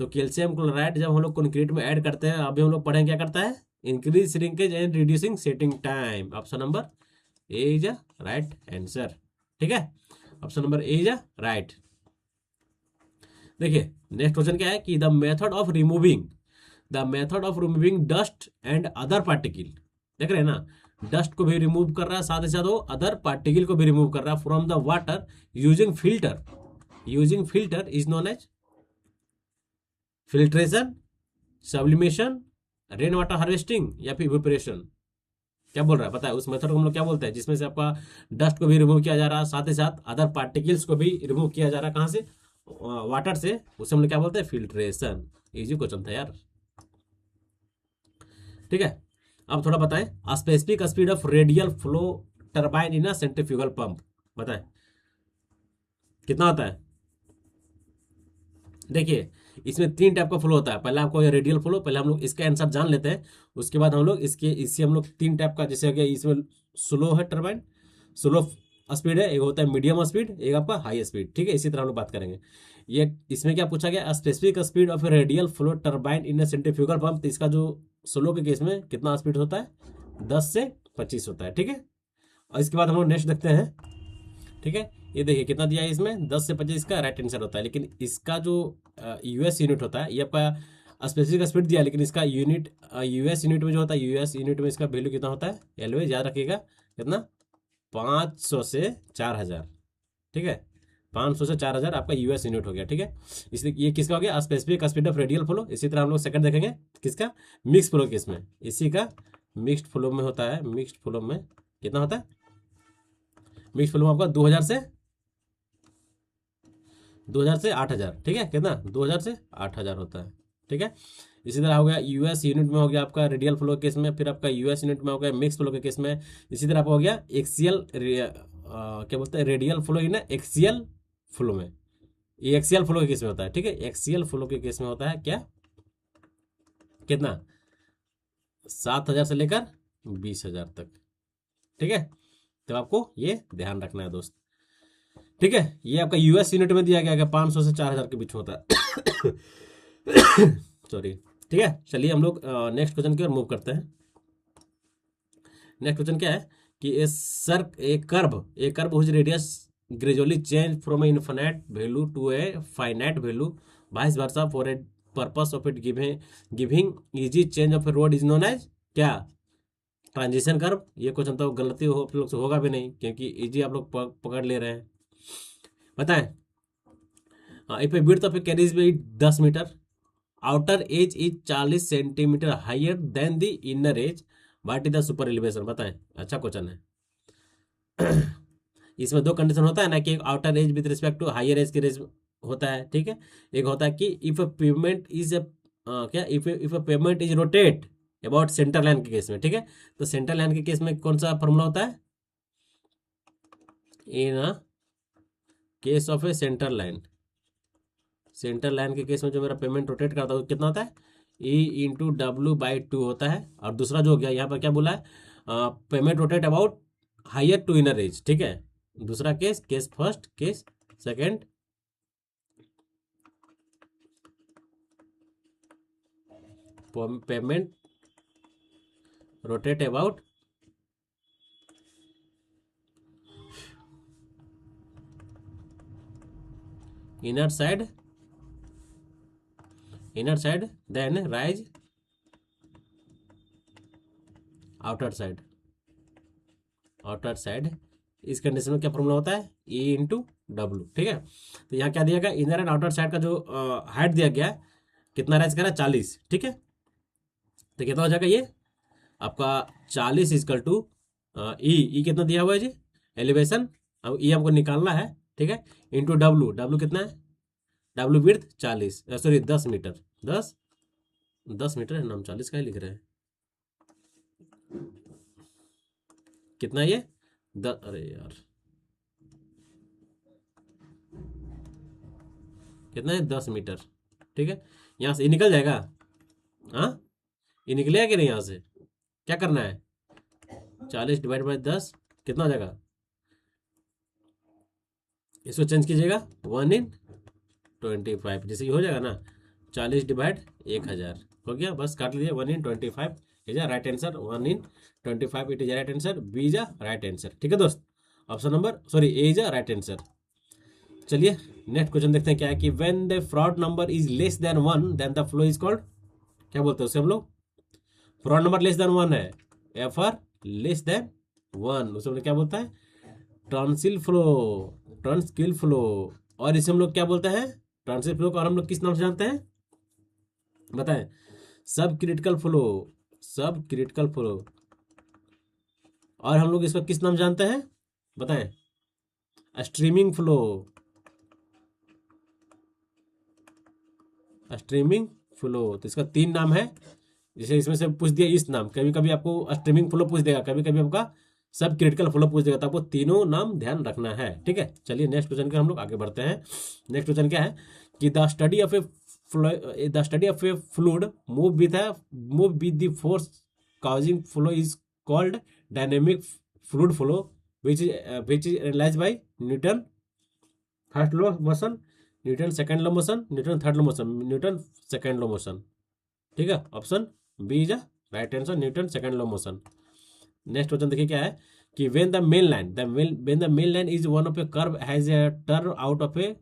तो कैल्शियम क्लोराइड जब हम लोग कंक्रीट में ऐड करते हैं, अभी हम लोग पढ़ें क्या करता है, increase shrinkage and reducing setting time. Option number A is a right answer. ठीक है, option number A is a right. देखिए नेक्स्ट क्वेश्चन क्या है कि the method of removing dust and other particle, देख रहे हैं ना, डस्ट को भी रिमूव कर रहा है, साथ ही साथ वो अदर पार्टिकल को भी रिमूव कर रहा है from the water using filter is known as filtration, sublimation, rain water harvesting या फिर इवेपोरेशन। क्या बोल रहा है पता है, उस मेथड को हम लोग क्या बोलते हैं जिसमें से आपका डस्ट को भी रिमूव किया जा रहा है, साथ ही साथ अदर पार्टिकल्स को भी रिमूव किया जा रहा है, कहाँ से, वाटर से, उसे हम लोग क्या बोलते हैं, फिल्ट्रेशन। इजी क्वेश्चन था यार। ठीक है, अब थोड़ा बताएं, specific speed of radial flow turbine in centrifugal pump, बताएं कितना होता है। देखिए इसमें 3 टाइप का फ्लो होता है, पहले आपको ये रेडियल फ्लो, पहले हम लोग इसका आंसर जान लेते हैं, उसके बाद हम लोग इससे हम लोग 3 टाइप का, जैसे हो गया इसमें स्लो है टरबाइन, स्लो स्पीड है, एक होता है मीडियम स्पीड, एक आपका हाई स्पीड। ठीक है, इसी तरह हम लोग बात करेंगे। ये इसमें क्या पूछा गया, specific speed of radial flow turbine in centrifugal pump, तो इसका जो स्लो के केस में कितना स्पीड होता है, 10 से 25 होता है। ठीक है, और इसके बाद हम लोग नेक्स्ट देखते हैं। ठीक है, ये देखिए कितना दिया है इसमें, 10 से 25 का राइट आंसर होता है, लेकिन इसका जो यूएस यूनिट होता है, ये आपका स्पेसिफिक स्पीड दिया, लेकिन इसका यूनिट यूएस यूनिट में जो होता है, यूएस यूनिट में इसका वैल्यू कितना होता है, एलवेज याद रखिएगा, कितना, 500 से 4000। ठीक है, 500 से 4000 आपका यूएस यूनिट हो गया। ठीक है, इसलिए ये किसका हो गया, specific speed of radial flow. इसी तरह हम लोग सेकंड देखेंगे किसका, मिक्स फ्लो केस में, इसी का मिक्स्ड फ्लो में होता है, मिक्स्ड फ्लो में कितना होता है, मिक्स्ड फ्लो में आपका 2000 से 8000। ठीक है, कितना, 2000 से 8000 होता है। ठीक है, इसी तरह हो गया यूएस यूनिट में हो गया आपका रेडियल फ्लो केस में, फिर आपका यूएस यूनिट में हो गया मिक्स फ्लो के केस में। इसी तरह आपका हो गया एक्सियल, क्या बोलते हैं, radial flow in axial flow में, ये एक्सियल फ्लो के केस में होता है। ठीक है, एक्सियल फ्लो के केस में होता है क्या, कितना, 7000 से लेकर 20000 तक। ठीक है, तो आपको ये ध्यान रखना है दोस्त। ठीक है, ये आपका यूएस यूनिट में दिया गया है, 500 से 4000 के बीच में होता है। सॉरी। ठीक है, चलिए हम लोग नेक्स्ट क्वेश्चन की ओर मूव करते हैं। नेक्स्ट क्वेश्चन क्या है कि a curve whose radius gradually change from a infinite value to a finite value vice versa for a purpose of it giving easy change of a road is known as क्या, ट्रांजिशन कर्व। ये क्वेश्चन तो गलती हो आप लोग से होगा भी नहीं, क्योंकि इजी आप लोग पकड़ ले रहे हैं। बताएं, if a width of a carriage be 10 metre, outer edge is 40 centimetre higher than the inner edge, what is the super elevation. बताएं, अच्छा क्वेश्चन है। इसमें 2 कंडीशन होता है ना, कि एक outer edge with respect to higher edge के रेज होता है। ठीक है, एक होता है कि इफ अ पेमेंट इज क्या, if a pavement is rotate about centre line के केस में। ठीक है, तो सेंटर लाइन के केस में कौन सा फॉर्मूला होता है, in case of A centre line के केस में जो मेरा पेमेंट रोटेट करता है कितना होता है, E/W/2 होता है। और दूसरा जो हो गया यहाँ पर क्या बोला है, pavement rotate about higher to inner edge. ठीक है, दूसरा case first, case second, pavement rotate about inner side then raise outer side. इस कंडीशन में क्या फॉर्मूला होता है, E/W। ठीक है, तो यहाँ क्या दिया गया, इनर एंड आउटर साइड का जो हाइट दिया गया कितना राइज करा, 40। ठीक है, तो कितना हो जाएगा ये आपका 40 इजकल टू ई कितना दिया हुआ है जी, एलिवेशन। अब ई हमको निकालना है। ठीक है, इंटू डब्लू कितना है, W width 40, sorry 10 metre, 10 metre है ना, हम 40 का ही लिख रहे हैं। कितना ये अरे यार कितना है, 10 मीटर। ठीक है, यहाँ से ये निकल जाएगा, हाँ ये निकलेगा कि नहीं, यहाँ से क्या करना है, 40/10 कितना हो जाएगा, इसको चेंज कीजिएगा 1/25, जैसे ये हो जाएगा ना, 40 डिवाइड 1000 हो गया, बस काट लीजिए। 1/25 is a right answer. 1/25 it is right answer. B is a right answer. ठीक है दोस्त, option number sorry A is a right answer. चलिए नेक्स्ट क्वेश्चन देखते हैं क्या है कि when the Froude number is less than 1 then the flow is called, क्या बोलते हैं उसे हम लोग? फ्रॉड नंबर लेस देन 1 है, एफ आर लेस देन 1, उसे हम लोग क्या बोलता है? ट्रांसिल फ्लो, ट्रांसकिल फ्लो। और इसे हम लोग क्या बोलते हैं? ट्रांसिल फ्लो को और हम लोग किस नाम से जानते हैं बताएं? सब क्रिटिकल फ्लो, सब क्रिटिकल फ्लो। और हम लोग इसको किस नाम जानते हैं बताएं? Streaming flow, streaming flow. तो इसका 3 नाम है। जैसे इसमें से पूछ दिया इस नाम, कभी कभी आपको स्ट्रीमिंग फ्लो पूछ देगा, कभी कभी आपका सब क्रिटिकल फ्लो पूछ देगा, तो आपको तीनों नाम ध्यान रखना है। ठीक है, चलिए नेक्स्ट क्वेश्चन के हम लोग आगे बढ़ते हैं। नेक्स्ट क्वेश्चन क्या है कि the study of A fluid move with the force causing flow is called dynamic fluid flow, which is analyzed by Newton first law of motion, Newton second law motion, Newton third law motion, Newton second law motion। ठीक है, option B is right answer, Newton second law motion. Next question देखिए क्या है कि when the main line is one of a curve has a turn out of a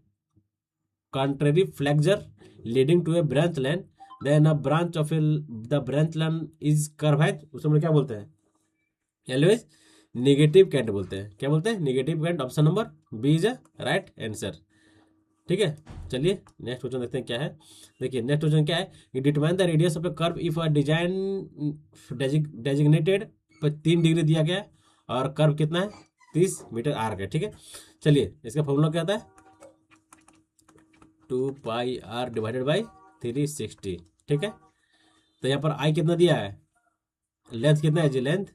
contrary flexure leading to a branch line, then a branch of the branch line is curve है, उसे हम लोग क्या बोलते हैं? ऑलवेज नेगेटिव कैंट बोलते हैं। क्या बोलते हैं? Negative cant. Option number B is right answer. ठीक है, चलिए नेक्स्ट क्वेश्चन देखते हैं क्या है। देखिए नेक्स्ट क्वेश्चन क्या है कि determine the radius of a curve if a design designated पर 3 डिग्री दिया गया है और कर्व कितना है? 30 मीटर आर्क है। ठीक है, चलिए इसका फॉर्मूला क्या आता है? 2πr divided by 360। ठीक है, तो यहाँ पर आई कितना दिया है? लेंथ कितना है जी? लेंथ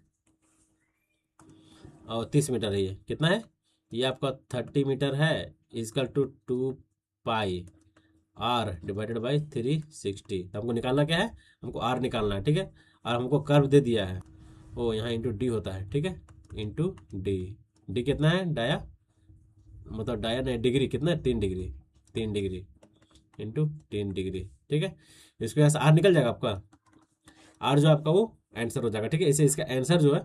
और 30 मीटर है। ये कितना है? ये आपका 30 मीटर है, is equal to 2πr divided by 360। तो हमको निकालना क्या है? हमको आर निकालना है। ठीक है, और हमको कर्व दे दिया है, ओ यहाँ इंटू डी होता है। ठीक है, इंटू डी। डी कितना है? डाया, मतलब डाया नहीं, डिग्री कितना है? 3 डिग्री, 3 डिग्री इंटू 3 डिग्री। ठीक है, इसके यहाँ से आर निकल जाएगा आपका, आर जो आपका वो आंसर हो जाएगा। ठीक है, इसे इसका आंसर जो है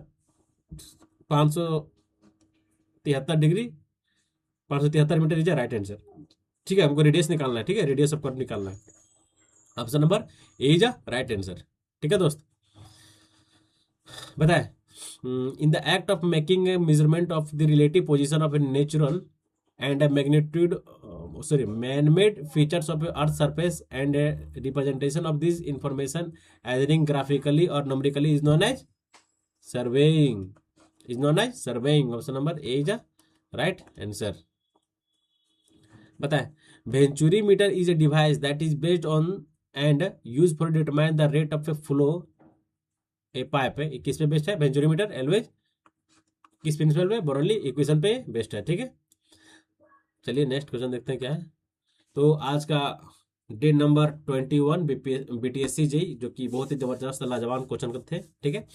573 degree, 573 metre is right answer. ठीक है, हमको रेडियस निकालना है। ठीक है, रेडियस ऑफ कर्व निकालना है। Option number A is right answer. ठीक है दोस्त, बताए in the act of making a measurement of the relative position of a natural and a magnitude man-made features of earth surface and a representation of this information either graphically or numerically is known as surveying, option number A is a right answer। बताए venturi meter is a device that is based on and used for determine the rate of a flow a pipe है। किस पे बेस्ड है? वेंचुरी मीटर ऑलवेज किस प्रिंसिपल पे? बर्नौली इक्वेशन पे बेस्ड है। ठीक है, चलिए नेक्स्ट क्वेश्चन देखते हैं क्या है। तो आज का डे नंबर 21 BTSC जी, जो कि बहुत ही जबरदस्त लाजवाब क्वेश्चन थे। ठीक है,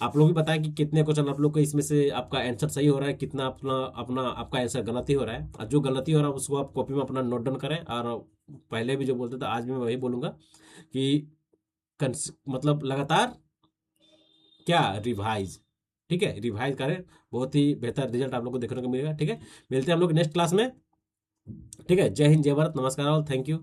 आप लोग भी बताएं कि कितने क्वेश्चन आप लोग को इसमें से आपका आंसर सही हो रहा है, कितना अपना आपका आंसर गलती हो रहा है। और जो गलती हो रहा है उसको आप कॉपी में अपना नोट डाउन करें। और पहले भी जो बोलते थे आज भी मैं वही बोलूँगा कि मतलब लगातार क्या रिवाइज। ठीक है, रिवाइज करें, बहुत ही बेहतर रिजल्ट आप लोग को देखने को मिलेगा। ठीक है, मिलते हैं हम लोग नेक्स्ट क्लास में। ठीक है, जय हिंद, जय भारत, नमस्कार और थैंक यू।